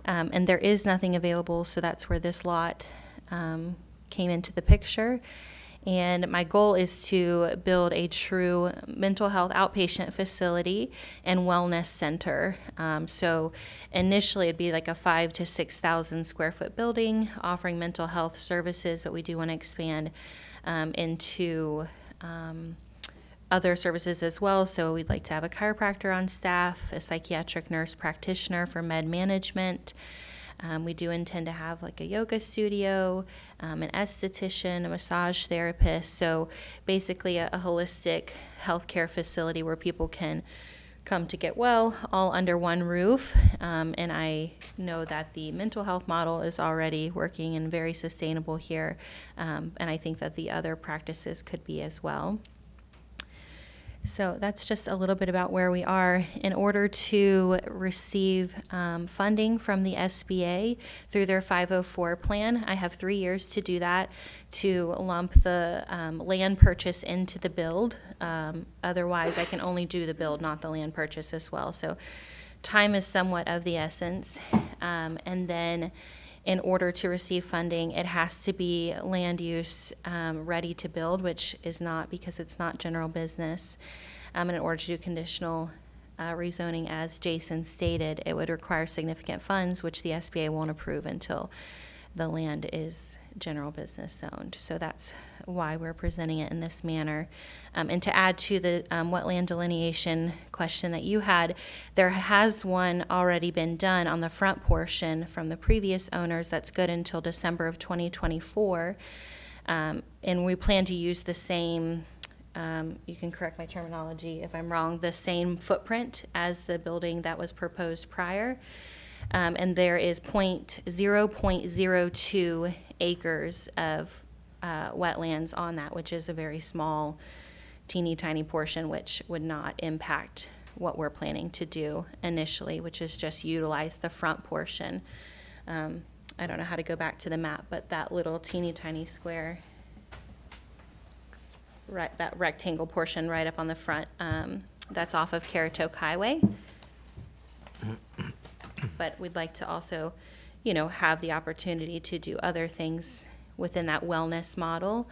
K: And there is nothing available, so that's where this lot came into the picture. And my goal is to build a true mental health outpatient facility and wellness center. So initially, it'd be like a 5,000 to 6,000 square foot building offering mental health services, but we do want to expand into other services as well. So we'd like to have a chiropractor on staff, a psychiatric nurse practitioner for med management. We do intend to have like a yoga studio, an esthetician, a massage therapist. So basically a holistic healthcare facility where people can come to get well, all under one roof. And I know that the mental health model is already working and very sustainable here. And I think that the other practices could be as well. So that's just a little bit about where we are. In order to receive funding from the SBA through their 504 plan, I have 3 years to do that, to lump the land purchase into the build. Otherwise, I can only do the build, not the land purchase as well. So time is somewhat of the essence. And then in order to receive funding, it has to be land use ready to build, which is not, because it's not general business. And in order to do conditional rezoning, as Jason stated, it would require significant funds, which the SBA won't approve until the land is general business zoned. So that's why we're presenting it in this manner. And to add to the wetland delineation question that you had, there has one already been done on the front portion from the previous owners that's good until December of 2024. And we plan to use the same, you can correct my terminology if I'm wrong, the same footprint as the building that was proposed prior. And there is 0.02 acres of wetlands on that, which is a very small, teeny tiny portion, which would not impact what we're planning to do initially, which is just utilize the front portion. I don't know how to go back to the map, but that little teeny tiny square, right, that rectangle portion right up on the front, that's off of Currituck Highway. But we'd like to also, have the opportunity to do other things within that wellness model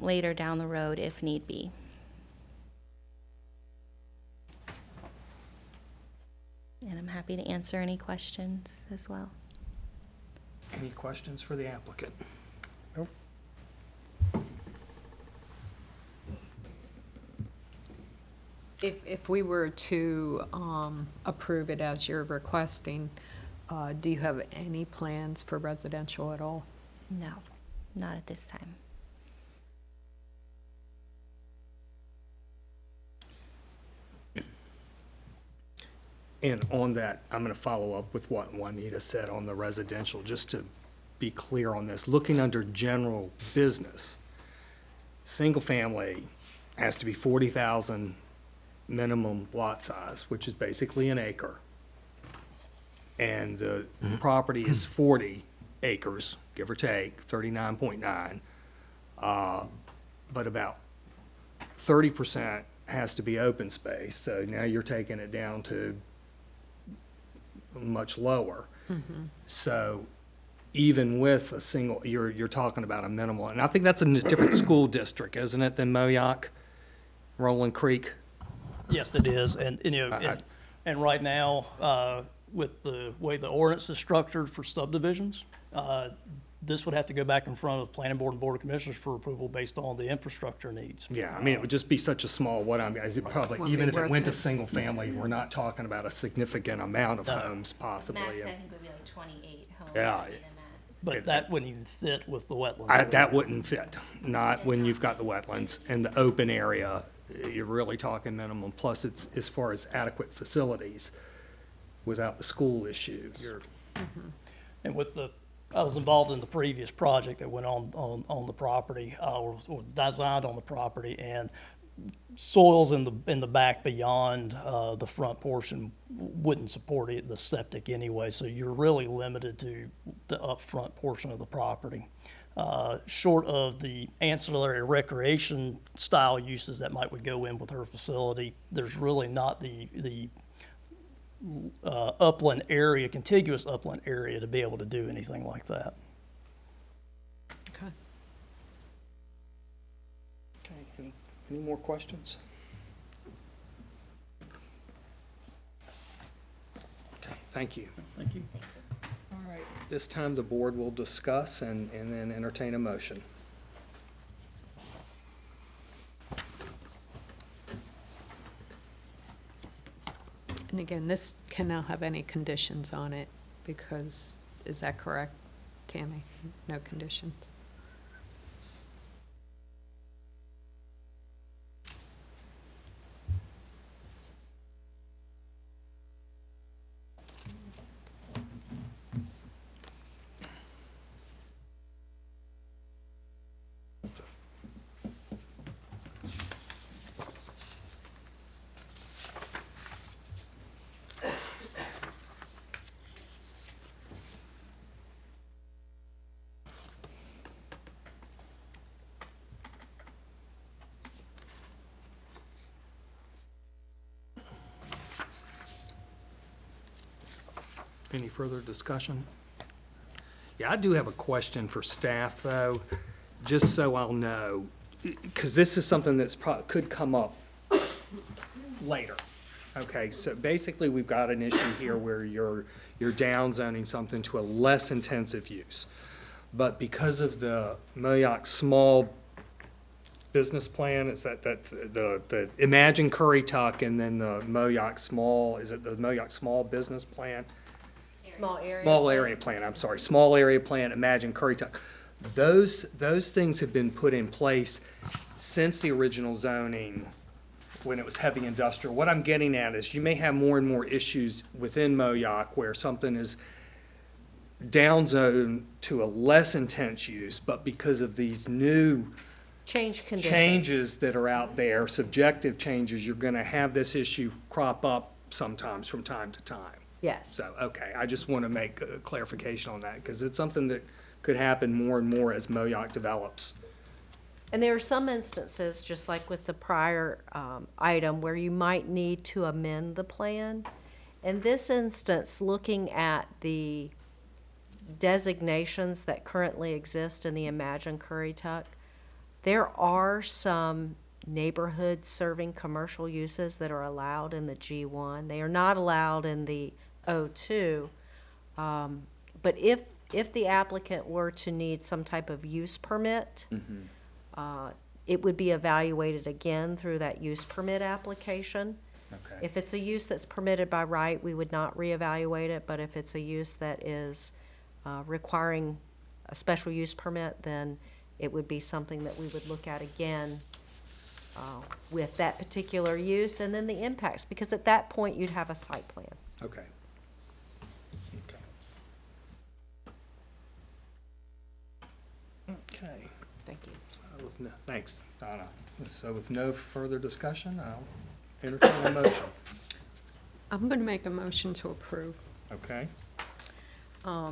K: later down the road if need be. And I'm happy to answer any questions as well.
C: Any questions for the applicant?
A: Nope.
B: If we were to approve it as you're requesting, do you have any plans for residential at all?
K: No, not at this time.
C: And on that, I'm going to follow up with what Juanita said on the residential, just to be clear on this. Looking under general business, single family has to be 40,000 minimum lot size, which is basically an acre. And the property is 40 acres, give or take, 39.9. But about 30% has to be open space. So now you're taking it down to much lower. So even with a single, you're talking about a minimal, and I think that's in a different school district, isn't it, than Moyoc, Rolling Creek?
J: Yes, it is, and and right now, with the way the ordinance is structured for subdivisions, this would have to go back in front of the Planning Board and Board of Commissioners for approval based on the infrastructure needs.
C: Yeah, I mean, it would just be such a small, probably,
B: Wouldn't
C: even
B: be
C: if it
B: worth
C: went to
B: it.
C: single family, we're not talking about a significant amount of homes possibly.
K: Max, I think, would be like 28 homes.
C: Yeah.
K: would be the max.
J: But that wouldn't even fit with the wetlands.
C: That wouldn't fit, not when you've got the wetlands and the open area. You're really talking minimum, plus it's, as far as adequate facilities, without the school issue, you're,
J: And with I was involved in the previous project that went on the property, or was designed on the property, and soils in the back beyond the front portion wouldn't support the septic anyway, so you're really limited to the upfront portion of the property. Short of the ancillary recreation style uses that would go in with her facility, there's really not the upland area, contiguous upland area to be able to do anything like that.
B: Okay.
C: Any more questions? Okay, thank you.
J: Thank you.
C: All right, this time the board will discuss and then entertain a motion.
B: And again, this can now have any conditions on it because, is that correct, Tammy? No conditions?
C: Any further discussion? Yeah, I do have a question for staff, though, just so I'll know, because this is something that's could come up later. Okay, so basically, we've got an issue here where you're downzoning something to a less intensive use. But because of the Moyoc small business plan, it's the Imagine Currituck and then the Moyoc small, is it the Moyoc small business plan?
I: Small area.
C: Small area plan, I'm sorry, small area plan, Imagine Currituck. Those things have been put in place since the original zoning, when it was heavy industrial. What I'm getting at is you may have more and more issues within Moyoc where something is downzoned to a less intense use, but because of these new
I: Change conditions.
C: changes that are out there, subjective changes, you're gonna have this issue crop up sometimes from time to time.
I: Yes.
C: So, okay, I just want to make a clarification on that, because it's something that could happen more and more as Moyoc develops.
I: And there are some instances, just like with the prior item, where you might need to amend the plan. In this instance, looking at the designations that currently exist in the Imagine Currituck, there are some neighborhood serving commercial uses that are allowed in the G1. They are not allowed in the O2. But if the applicant were to need some type of use permit, it would be evaluated again through that use permit application.
C: Okay.
I: If it's a use that's permitted by right, we would not reevaluate it, but if it's a use that is requiring a special use permit, then it would be something that we would look at again with that particular use and then the impacts, because at that point, you'd have a site plan.
C: Okay. Okay. Okay.
I: Thank you.
C: Thanks, Donna. So with no further discussion, I'll entertain a motion.
B: I'm going to make a motion to approve.
C: Okay?
B: I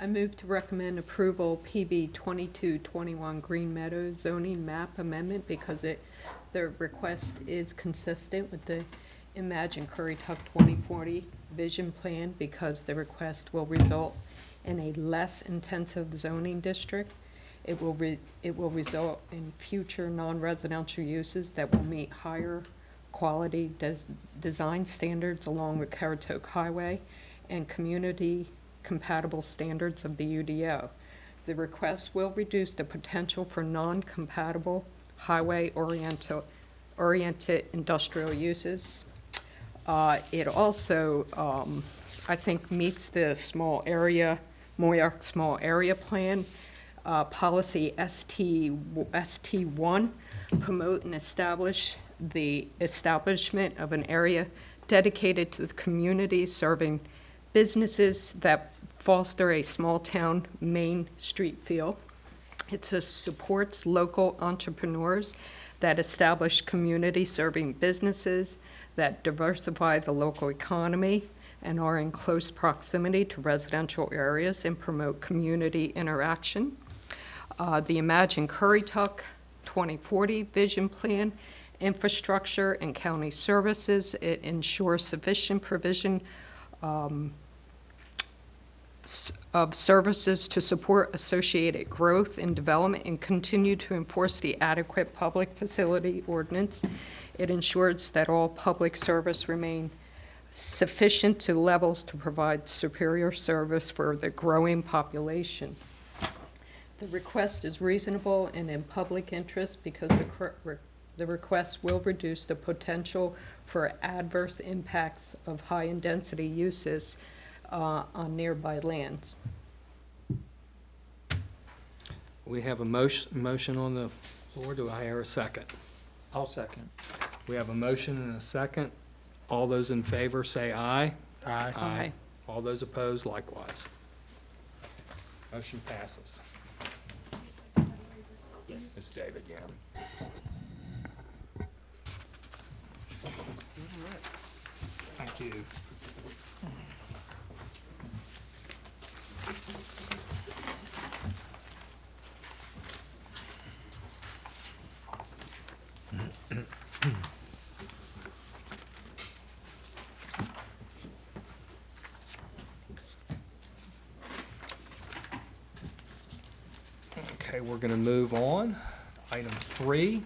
B: move to recommend approval PB 2221 Green Meadows zoning map amendment because the request is consistent with the Imagine Currituck 2040 vision plan, because the request will result in a less intensive zoning district. It will result in future non-residential uses that will meet higher quality design standards along with Currituck Highway and community compatible standards of the UDO. The request will reduce the potential for non-compatible highway-oriented industrial uses. It also, I think, meets the Moyoc small area plan, policy ST1, promote and establish the establishment of an area dedicated to the community serving businesses that foster a small-town Main Street feel. It supports local entrepreneurs that establish community-serving businesses that diversify the local economy and are in close proximity to residential areas and promote community interaction. The Imagine Currituck 2040 vision plan, infrastructure and county services. It ensures sufficient provision of services to support associated growth and development and continue to enforce the adequate public facility ordinance. It ensures that all public service remain sufficient to levels to provide superior service for the growing population. The request is reasonable and in public interest because the request will reduce the potential for adverse impacts of high-intensity uses on nearby lands.
C: We have a motion on the floor. Do I hear a second?
D: I'll second.
C: We have a motion and a second. All those in favor say aye.
D: Aye.
B: Aye.
C: All those opposed likewise. Motion passes.
D: Yes.
C: It's David, yeah. Thank you. Okay, we're going to move on. Item 3,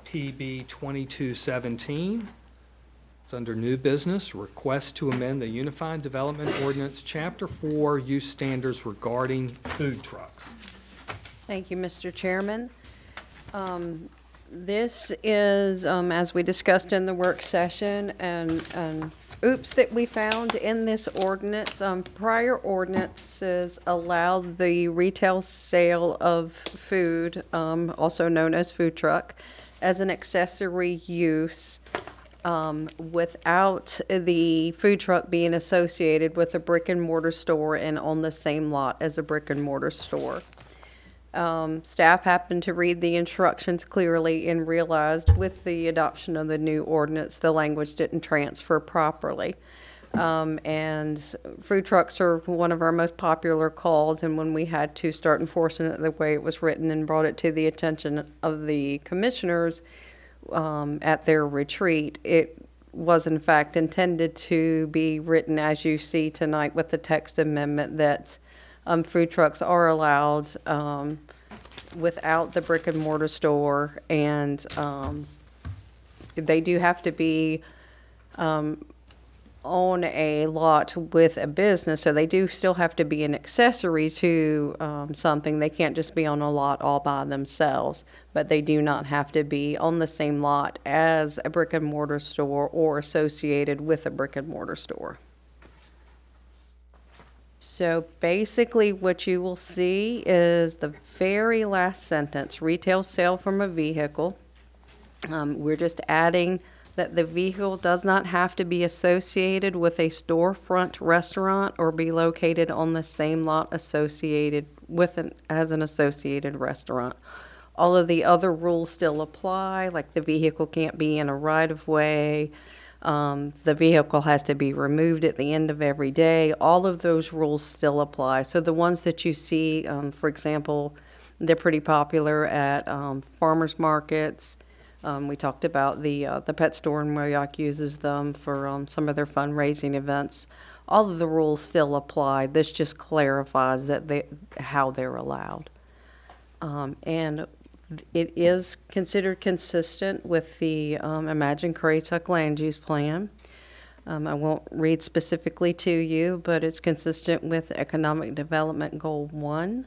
C: PB 2217. It's under new business, request to amend the Unified Development Ordinance, Chapter 4, use standards regarding food trucks.
L: Thank you, Mr. Chairman. This is, as we discussed in the work session, and oops that we found in this ordinance. Prior ordinances allowed the retail sale of food, also known as food truck, as an accessory use without the food truck being associated with a brick and mortar store and on the same lot as a brick and mortar store. Staff happened to read the instructions clearly and realized with the adoption of the new ordinance, the language didn't transfer properly. And food trucks are one of our most popular calls, and when we had to start enforcing it the way it was written and brought it to the attention of the commissioners at their retreat, it was in fact intended to be written as you see tonight with the text amendment that food trucks are allowed without the brick and mortar store, and they do have to be on a lot with a business, so they do still have to be an accessory to something. They can't just be on a lot all by themselves, but they do not have to be on the same lot as a brick and mortar store or associated with a brick and mortar store. So basically what you will see is the very last sentence, retail sale from a vehicle. We're just adding that the vehicle does not have to be associated with a storefront restaurant or be located on the same lot associated with as an associated restaurant. All of the other rules still apply, like the vehicle can't be in a right-of-way. The vehicle has to be removed at the end of every day. All of those rules still apply. So the ones that you see, for example, they're pretty popular at farmers markets. We talked about the pet store in Moyock uses them for some of their fundraising events. All of the rules still apply. This just clarifies that how they're allowed. And it is considered consistent with the Imagine Currituck land use plan. I won't read specifically to you, but it's consistent with Economic Development Goal 1,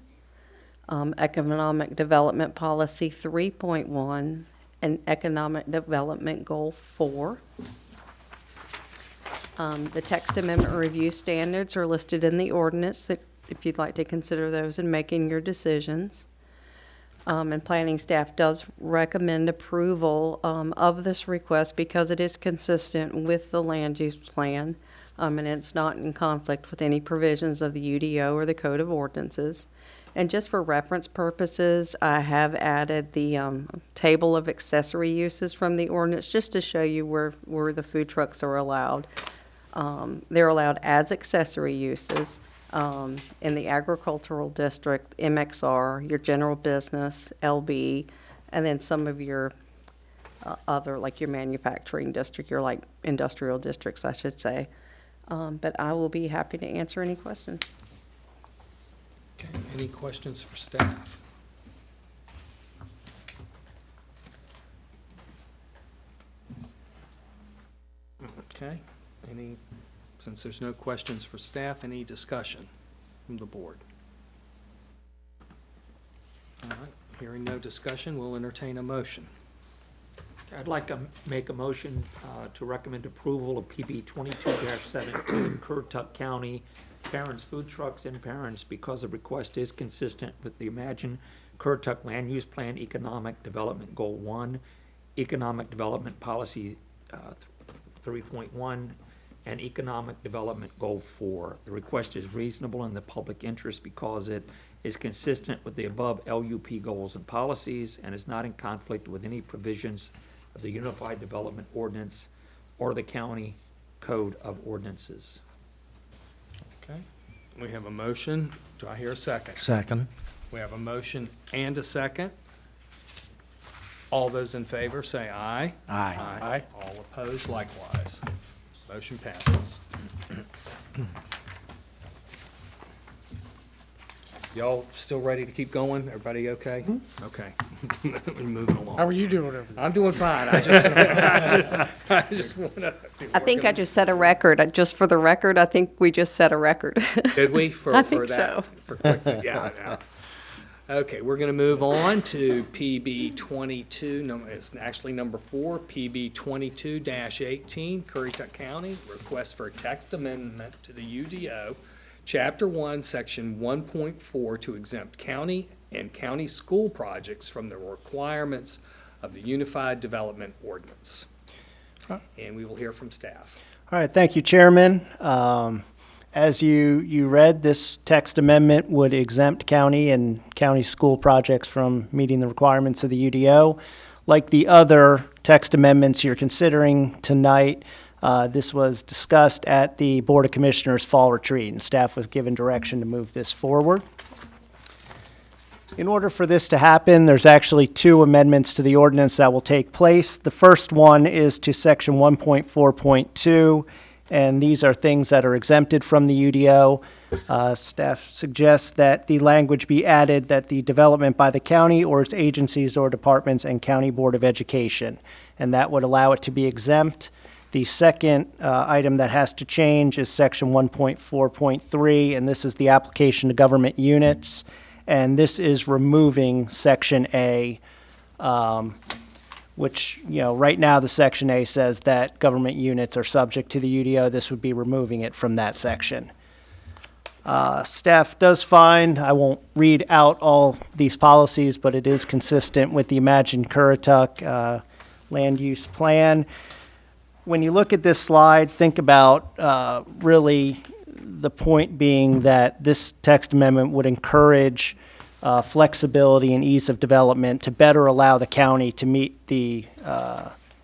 L: Economic Development Policy 3.1, and Economic Development Goal 4. The text amendment review standards are listed in the ordinance that if you'd like to consider those in making your decisions. And planning staff does recommend approval of this request because it is consistent with the land use plan, and it's not in conflict with any provisions of the UDO or the Code of Ordinances. And just for reference purposes, I have added the table of accessory uses from the ordinance just to show you where the food trucks are allowed. They're allowed as accessory uses. In the agricultural district, MXR, your general business, LB, and then some of your other, like your manufacturing district, your like industrial districts, I should say. But I will be happy to answer any questions.
C: Okay, any questions for staff? Okay, since there's no questions for staff, any discussion from the board? All right, hearing no discussion, we'll entertain a motion.
D: I'd like to make a motion to recommend approval of PB 22-17, Currituck County Parents Food Trucks and Parents, because the request is consistent with the Imagine Currituck Land Use Plan Economic Development Goal 1, Economic Development Policy 3.1, and Economic Development Goal 4. The request is reasonable in the public interest because it is consistent with the above LUP goals and policies and is not in conflict with any provisions of the Unified Development Ordinance or the County Code of Ordinances.
C: Okay, we have a motion. Do I hear a second?
G: Second.
C: We have a motion and a second. All those in favor say aye.
G: Aye.
C: Aye. All opposed likewise. Motion passes. Y'all still ready to keep going? Everybody okay? Okay. Moving along.
A: How are you doing over there?
C: I'm doing fine. I just want to.
L: I think I just set a record. Just for the record, I think we just set a record.
C: Did we for
L: I
C: for
L: think
C: that?
L: so.
C: For quick, yeah. Yeah. Okay, we're going to move on to PB 22. No, it's actually number 4, PB 22-18, Currituck County, request for a text amendment to the UDO, Chapter 1, Section 1.4, to exempt county and county school projects from the requirements of the Unified Development Ordinance. And we will hear from staff.
F: All right, thank you, Chairman. As you read, this text amendment would exempt county and county school projects from meeting the requirements of the UDO. Like the other text amendments you're considering tonight, this was discussed at the Board of Commissioners fall retreat, and staff was given direction to move this forward. In order for this to happen, there's actually 2 amendments to the ordinance that will take place. The first one is to Section 1.4.2, and these are things that are exempted from the UDO. Staff suggests that the language be added that the development by the county or its agencies or departments and County Board of Education, and that would allow it to be exempt. The second item that has to change is Section 1.4.3, and this is the application to government units, and this is removing Section A, which, right now the Section A says that government units are subject to the UDO. This would be removing it from that section. Staff does find, I won't read out all these policies, but it is consistent with the Imagine Currituck land use plan. When you look at this slide, think about really the point being that this text amendment would encourage flexibility and ease of development to better allow the county to meet the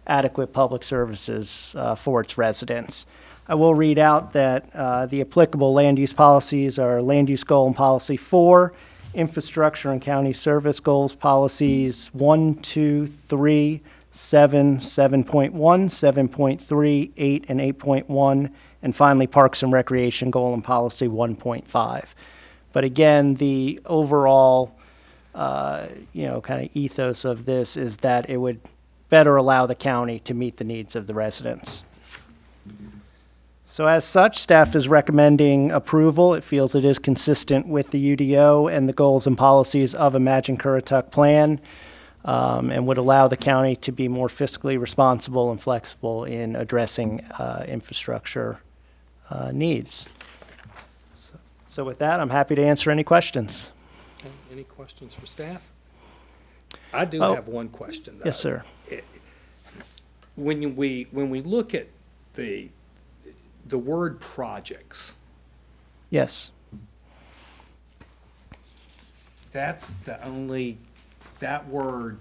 F: adequate public services for its residents. I will read out that the applicable land use policies are Land Use Goal and Policy 4, Infrastructure and County Service Goals Policies 1, 2, 3, 7, 7.1, 7.3, 8, and 8.1, and finally Parks and Recreation Goal and Policy 1.5. But again, the overall, kind of ethos of this is that it would better allow the county to meet the needs of the residents. So as such, staff is recommending approval. It feels it is consistent with the UDO and the goals and policies of Imagine Currituck Plan, and would allow the county to be more fiscally responsible and flexible in addressing infrastructure needs. So with that, I'm happy to answer any questions.
C: Okay, any questions for staff? I do have one question, though.
F: Yes, sir.
C: When we look at the word projects,
F: Yes.
C: that's the only, that word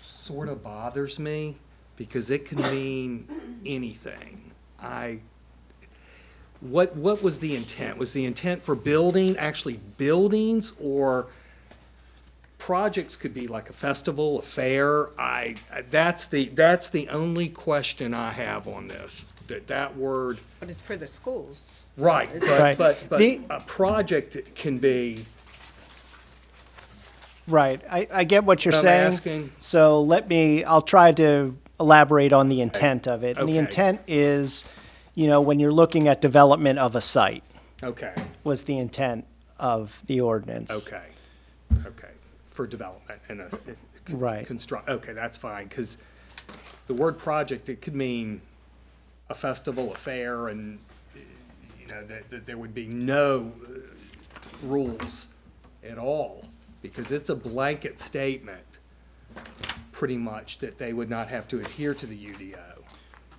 C: sort of bothers me because it can mean anything. What was the intent? Was the intent for building, actually buildings, or projects could be like a festival, a fair? That's the only question I have on this. that word,
B: But it's for the schools.
C: right,
F: Right.
C: but
F: The-
C: a project can be,
F: Right, I get what you're
C: I'm
F: saying.
C: asking-
F: So I'll try to elaborate on the intent of it. And the
C: Okay.
F: intent is, when you're looking at development of a site,
C: okay,
F: was the intent of the ordinance.
C: okay, for development and a.
F: Right.
C: Construct, okay, that's fine, because the word project, it could mean a festival, a fair, and, that there would be no rules at all, because it's a blanket statement, pretty much, that they would not have to adhere to the UDO.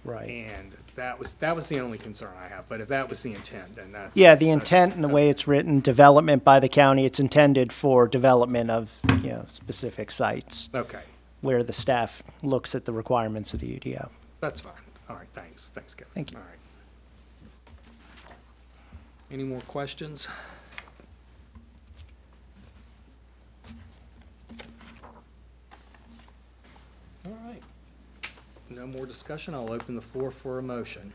F: Right.
C: And that was the only concern I have, but if that was the intent, then that's.
F: Yeah, the intent and the way it's written, development by the county, it's intended for development of, specific sites
C: Okay,
F: where the staff looks at the requirements of the UDO.
C: that's fine. All right, thanks, Kevin.
F: Thank you.
C: All right. Any more questions? All right. No more discussion. I'll open the floor for a motion.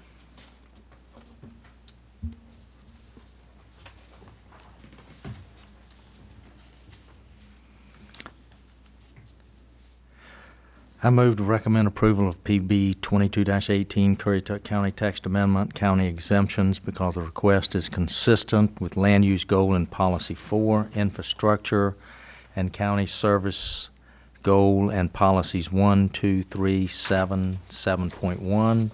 G: I move to recommend approval of PB 22-18 Currituck County Text Amendment County Exemptions because the request is consistent with Land Use Goal and Policy 4, Infrastructure, and County Service Goal and Policies 1, 2, 3, 7, 7.1,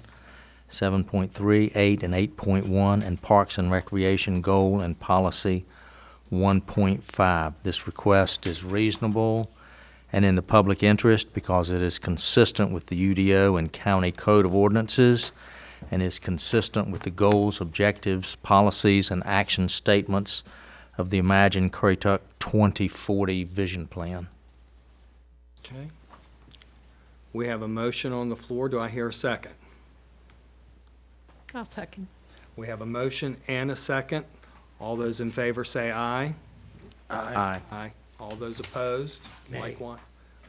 G: 7.3, 8, and 8.1, and Parks and Recreation Goal and Policy 1.5. This request is reasonable and in the public interest because it is consistent with the UDO and County Code of Ordinances and is consistent with the goals, objectives, policies, and action statements of the Imagine Currituck 2040 Vision Plan.
C: Okay. We have a motion on the floor. Do I hear a second?
B: I'll second.
C: We have a motion and a second. All those in favor say aye.
G: Aye.
C: Aye. All those opposed? Likewise.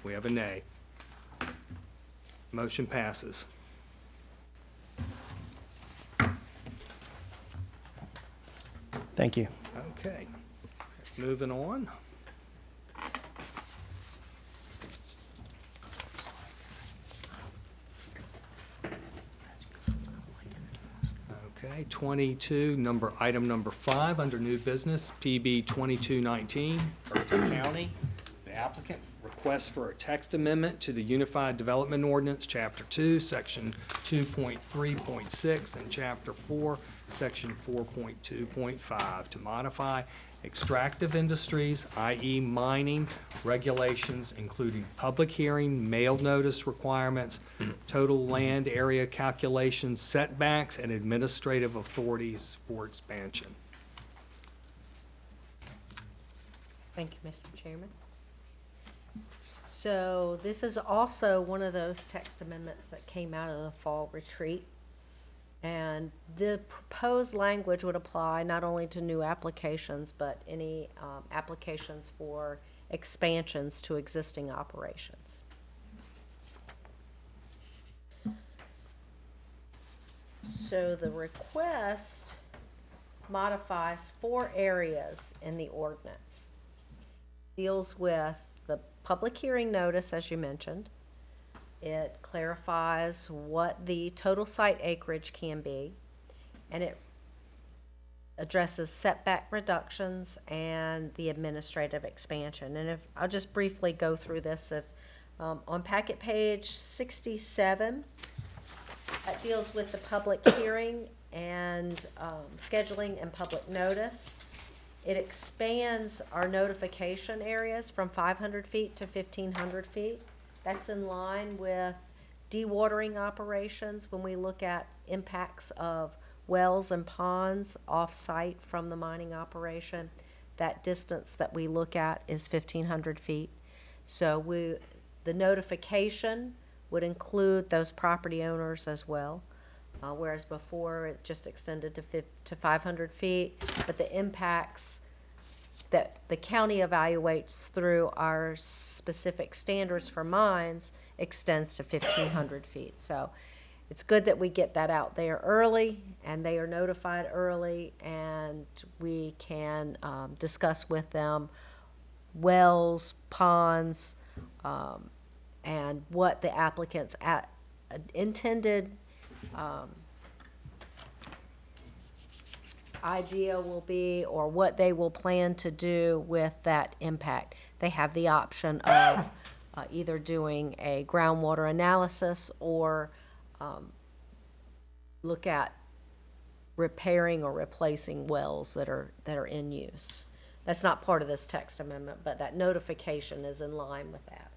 C: We have a nay. Motion passes.
F: Thank you.
C: Okay. Moving on. Okay, 22, item number 5, under new business, PB 2219, Currituck County. The applicant requests for a text amendment to the Unified Development Ordinance, Chapter 2, Section 2.3.6, and Chapter 4, Section 4.2.5, to modify extractive industries, i.e. mining, regulations, including public hearing, mail notice requirements, total land area calculations, setbacks, and administrative authorities for expansion.
I: Thank you, Mr. Chairman. So this is also one of those text amendments that came out of the fall retreat. And the proposed language would apply not only to new applications, but any applications for expansions to existing operations. So the request modifies 4 areas in the ordinance. Deals with the public hearing notice, as you mentioned. It clarifies what the total site acreage can be, and it addresses setback reductions and the administrative expansion. And if I'll just briefly go through this, on packet page 67, that deals with the public hearing and scheduling and public notice. It expands our notification areas from 500 feet to 1,500 feet. That's in line with dewatering operations when we look at impacts of wells and ponds off-site from the mining operation. That distance that we look at is 1,500 feet. So the notification would include those property owners as well, whereas before it just extended to 500 feet. But the impacts that the county evaluates through our specific standards for mines extends to 1,500 feet. So it's good that we get that out there early, and they are notified early, and we can discuss with them wells, ponds, and what the applicant's intended idea will be, or what they will plan to do with that impact. They have the option of either doing a groundwater analysis or look at repairing or replacing wells that are in use. That's not part of this text amendment, but that notification is in line with that.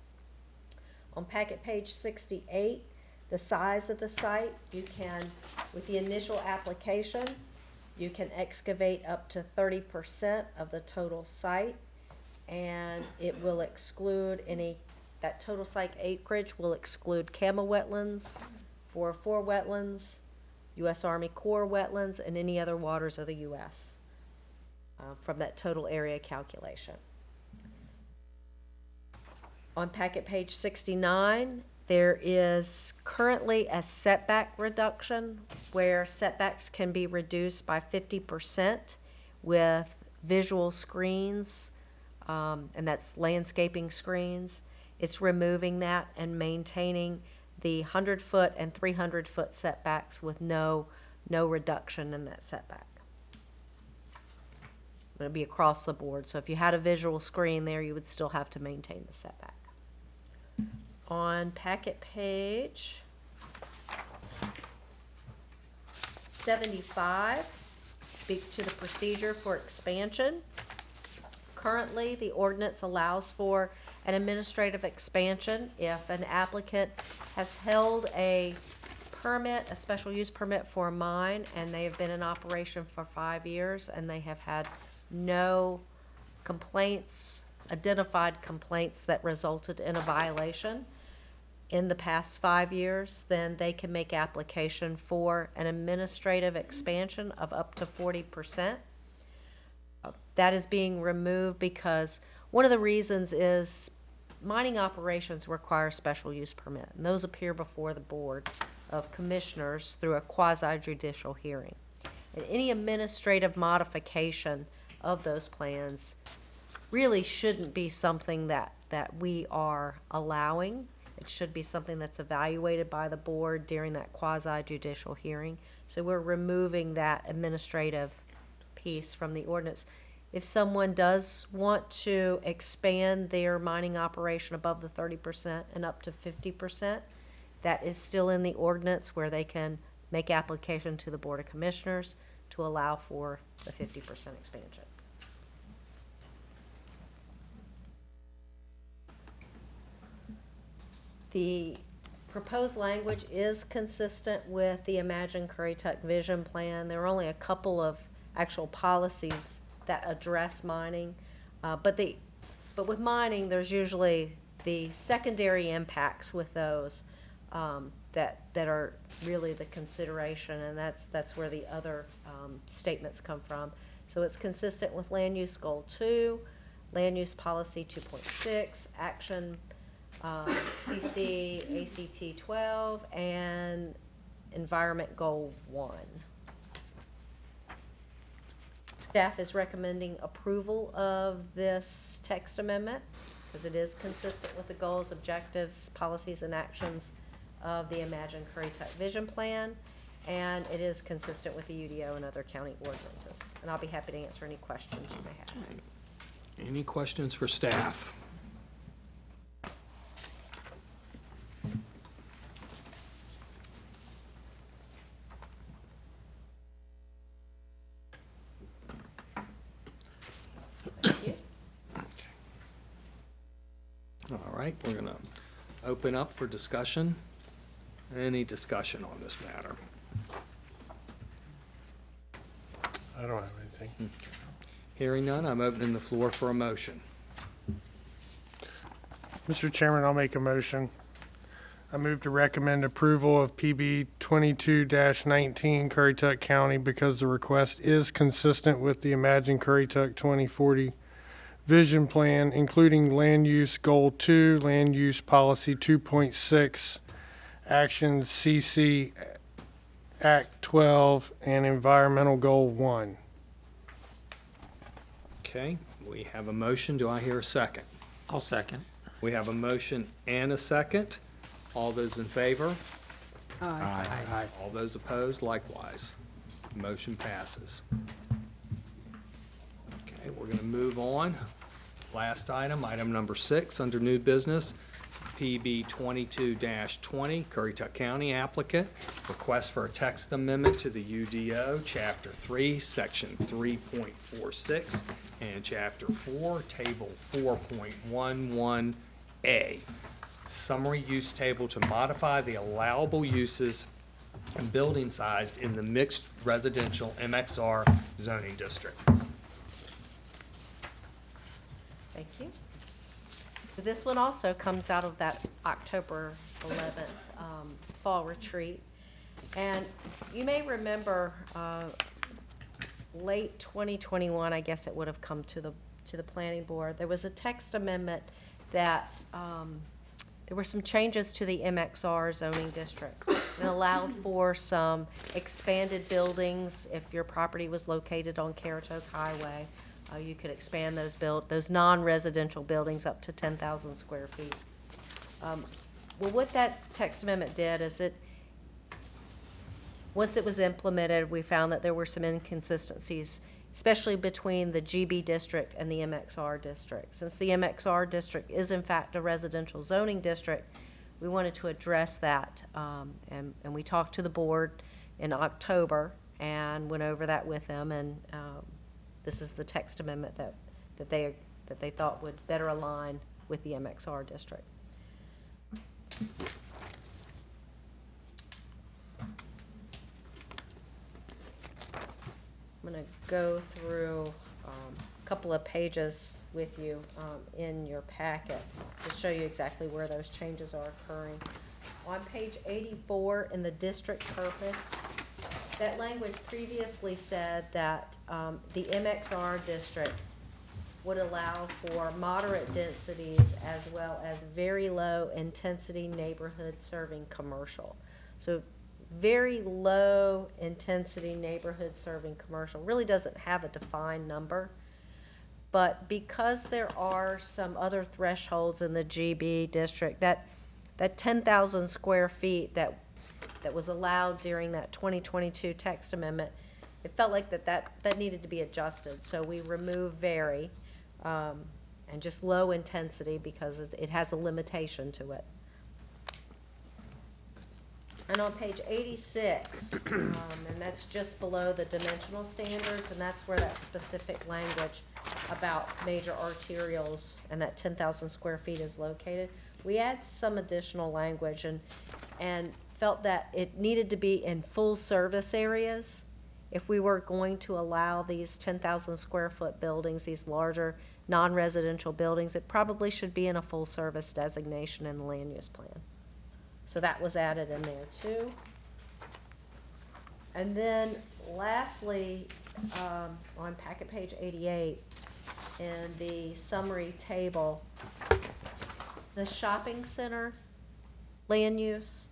I: On packet page 68, the size of the site, you can, with the initial application, you can excavate up to 30% of the total site, and it will exclude that total site acreage will exclude CAMA wetlands, 404 wetlands, U.S. Army Corps wetlands, and any other waters of the U.S. From that total area calculation. On packet page 69, there is currently a setback reduction where setbacks can be reduced by 50% with visual screens, and that's landscaping screens. It's removing that and maintaining the 100-foot and 300-foot setbacks with no reduction in that setback. It'll be across the board. So if you had a visual screen there, you would still have to maintain the setback. On packet page 75, speaks to the procedure for expansion. Currently, the ordinance allows for an administrative expansion if an applicant has held a permit, a special use permit for a mine, and they have been in operation for 5 years, and they have had no complaints, identified complaints that resulted in a violation in the past 5 years, then they can make application for an administrative expansion of up to 40%. That is being removed because one of the reasons is mining operations require special use permit, and those appear before the Board of Commissioners through a quasi-judicial hearing. And any administrative modification of those plans really shouldn't be something that we are allowing. It should be something that's evaluated by the board during that quasi-judicial hearing. So we're removing that administrative piece from the ordinance. If someone does want to expand their mining operation above the 30% and up to 50%, that is still in the ordinance where they can make application to the Board of Commissioners to allow for the 50% expansion. The proposed language is consistent with the Imagine Currituck Vision Plan. There are only a couple of actual policies that address mining, but with mining, there's usually the secondary impacts with those that are really the consideration, and that's where the other statements come from. So it's consistent with Land Use Goal 2, Land Use Policy 2.6, Action CC ACT 12, and Environment Goal 1. Staff is recommending approval of this text amendment because it is consistent with the goals, objectives, policies, and actions of the Imagine Currituck Vision Plan, and it is consistent with the UDO and other county ordinances. And I'll be happy to answer any questions you may have.
C: Any questions for staff? All right, we're going to open up for discussion. Any discussion on this matter?
A: I don't have anything.
C: Hearing none, I'm opening the floor for a motion.
A: Mr. Chairman, I'll make a motion. I move to recommend approval of PB 22-19 Currituck County because the request is consistent with the Imagine Currituck 2040 Vision Plan, including Land Use Goal 2, Land Use Policy 2.6, Actions CC Act 12 and Environmental Goal 1.
C: Okay, we have a motion. Do I hear a second?
D: I'll second.
C: We have a motion and a second. All those in favor?
B: Aye.
C: All those opposed, likewise. Motion passes. Okay, we're going to move on. Last item, item number 6, under new business, PB 22-20, Currituck County applicant, request for a text amendment to the UDO, Chapter 3, Section 3.46, and Chapter 4, Table 4.11A. Summary use table to modify the allowable uses and building size in the mixed residential MXR zoning district.
I: Thank you. So this one also comes out of that October 11th fall retreat. And you may remember late 2021, I guess it would have come to the planning board. There was a text amendment that there were some changes to the MXR zoning district and allowed for some expanded buildings. If your property was located on Currituck Highway, you could expand those non-residential buildings up to 10,000 square feet. Well, what that text amendment did is once it was implemented, we found that there were some inconsistencies, especially between the GB district and the MXR district. Since the MXR district is in fact a residential zoning district, we wanted to address that. And we talked to the board in October and went over that with them, and this is the text amendment that they thought would better align with the MXR district. I'm going to go through a couple of pages with you in your packet to show you exactly where those changes are occurring. On page 84 in the district purpose, that language previously said that the MXR district would allow for moderate densities as well as very low intensity neighborhood serving commercial. So very low intensity neighborhood serving commercial really doesn't have a defined number, but because there are some other thresholds in the GB district, that 10,000 square feet that was allowed during that 2022 text amendment, it felt like that needed to be adjusted. So we removed very and just low intensity because it has a limitation to it. And on page 86, and that's just below the dimensional standards, and that's where that specific language about major arterials and that 10,000 square feet is located. We add some additional language and felt that it needed to be in full service areas. If we were going to allow these 10,000 square foot buildings, these larger non-residential buildings, it probably should be in a full service designation in the land use plan. So that was added in there too. And then lastly, on packet page 88, in the summary table, the shopping center land use,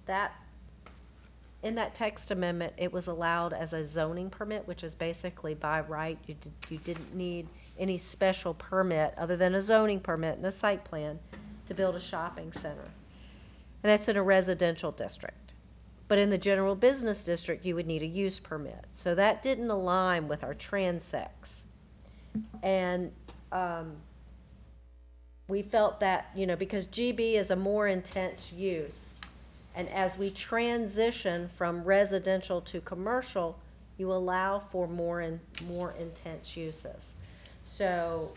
I: in that text amendment, it was allowed as a zoning permit, which is basically by right. You didn't need any special permit other than a zoning permit and a site plan to build a shopping center. And that's in a residential district. But in the general business district, you would need a use permit. So that didn't align with our transects. And we felt that, because GB is a more intense use, and as we transition from residential to commercial, you allow for more intense uses. So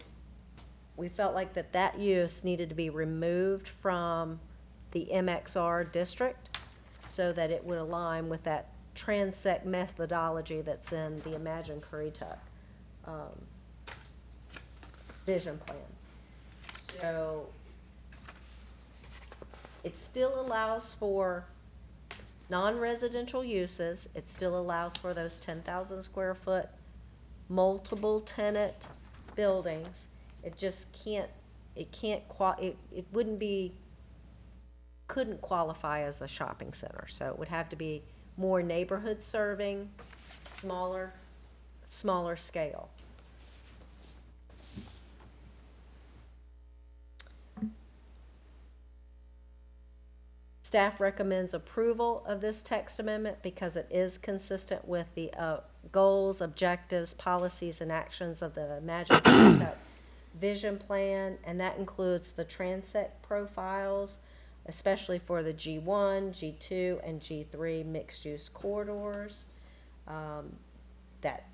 I: we felt like that use needed to be removed from the MXR district so that it would align with that transect methodology that's in the Imagine Currituck vision plan. So it still allows for non-residential uses. It still allows for those 10,000 square foot multiple tenant buildings. It just can't, it wouldn't be couldn't qualify as a shopping center. So it would have to be more neighborhood serving, smaller scale. Staff recommends approval of this text amendment because it is consistent with the goals, objectives, policies, and actions of the Imagine Currituck Vision Plan, and that includes the transect profiles, especially for the G1, G2, and G3 mixed-use corridors. That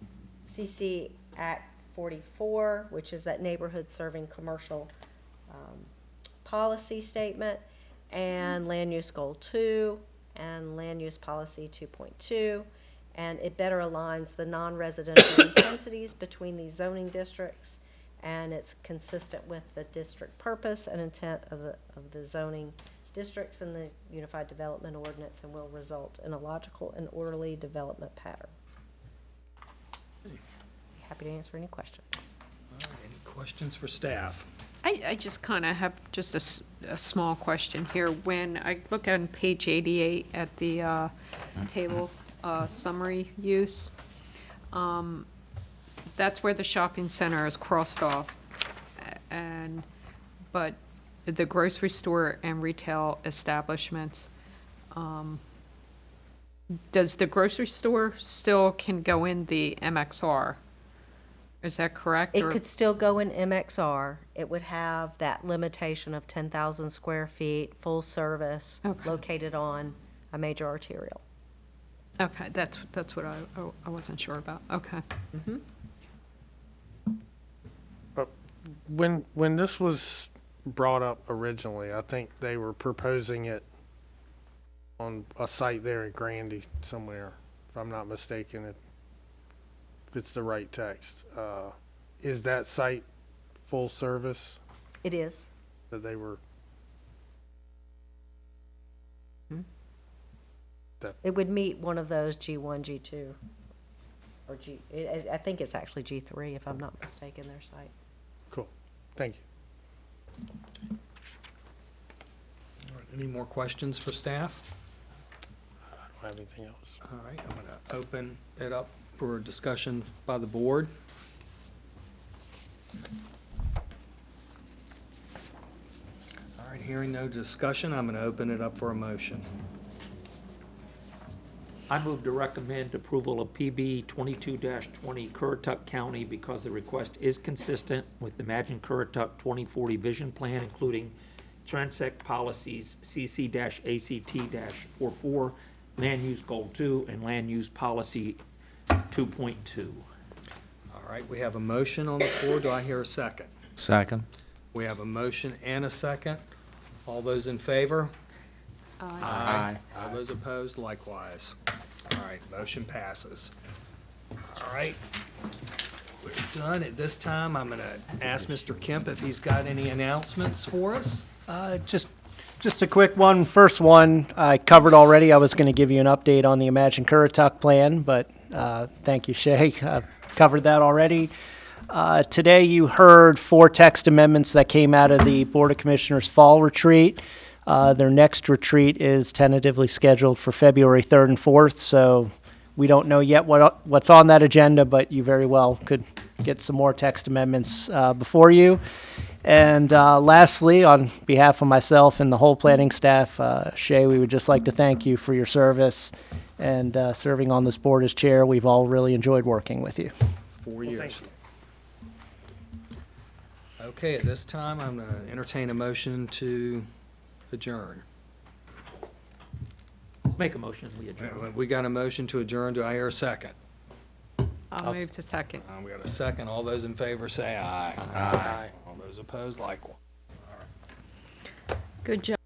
I: CC Act 44, which is that neighborhood serving commercial policy statement, and Land Use Goal 2, and Land Use Policy 2.2, and it better aligns the non-residential intensities between these zoning districts, and it's consistent with the district purpose and intent of the zoning districts and the Unified Development Ordinance, and will result in a logical and orderly development pattern. Happy to answer any questions.
C: Any questions for staff?
B: I just kind of have just a small question here. When I look on page 88 at the table summary use, that's where the shopping center is crossed off, but the grocery store and retail establishments, does the grocery store still can go in the MXR? Is that correct?
I: It
B: or-
I: could still go in MXR. It would have that limitation of 10,000 square feet, full service,
B: Okay.
I: located on a major arterial.
B: Okay, that's what I wasn't sure about. Okay.
A: When this was brought up originally, I think they were proposing it on a site there in Grandy somewhere, if I'm not mistaken. If it's the right text. Is that site full service
I: It is.
A: that they were?
I: It would meet one of those G1, G2, or I think it's actually G3, if I'm not mistaken, their site.
A: Cool. Thank you.
C: All right, any more questions for staff?
A: I don't have anything else.
C: All right, I'm going to open it up for discussion by the board. All right, hearing no discussion, I'm going to open it up for a motion.
D: I move to recommend approval of PB 22-20 Currituck County because the request is consistent with the Imagine Currituck 2040 Vision Plan, including transect policies CC-ACT-44, Land Use Goal 2, and Land Use Policy 2.2.
C: All right, we have a motion on the floor. Do I hear a second?
G: Second.
C: We have a motion and a second. All those in favor? Aye. All those opposed, likewise. All right, motion passes. All right, we're done. At this time, I'm going to ask Mr. Kemp if he's got any announcements for us.
F: Just a quick one. First one I covered already. I was going to give you an update on the Imagine Currituck plan, but thank you, Shay. I've covered that already. Today you heard 4 text amendments that came out of the Board of Commissioners fall retreat. Their next retreat is tentatively scheduled for February 3rd and 4th, so we don't know yet what's on that agenda, but you very well could get some more text amendments before you. And lastly, on behalf of myself and the whole planning staff, Shay, we would just like to thank you for your service and serving on this board as chair. We've all really enjoyed working with you.
C: 4 years.
A: Thank you.
C: Okay, at this time, I'm going to entertain a motion to adjourn.
D: Make a motion, we adjourn.
C: We got a motion to adjourn. Do I hear a second?
B: I'll move to second.
C: We got a second. All those in favor say aye. Aye. All those opposed, likewise.
B: Good job.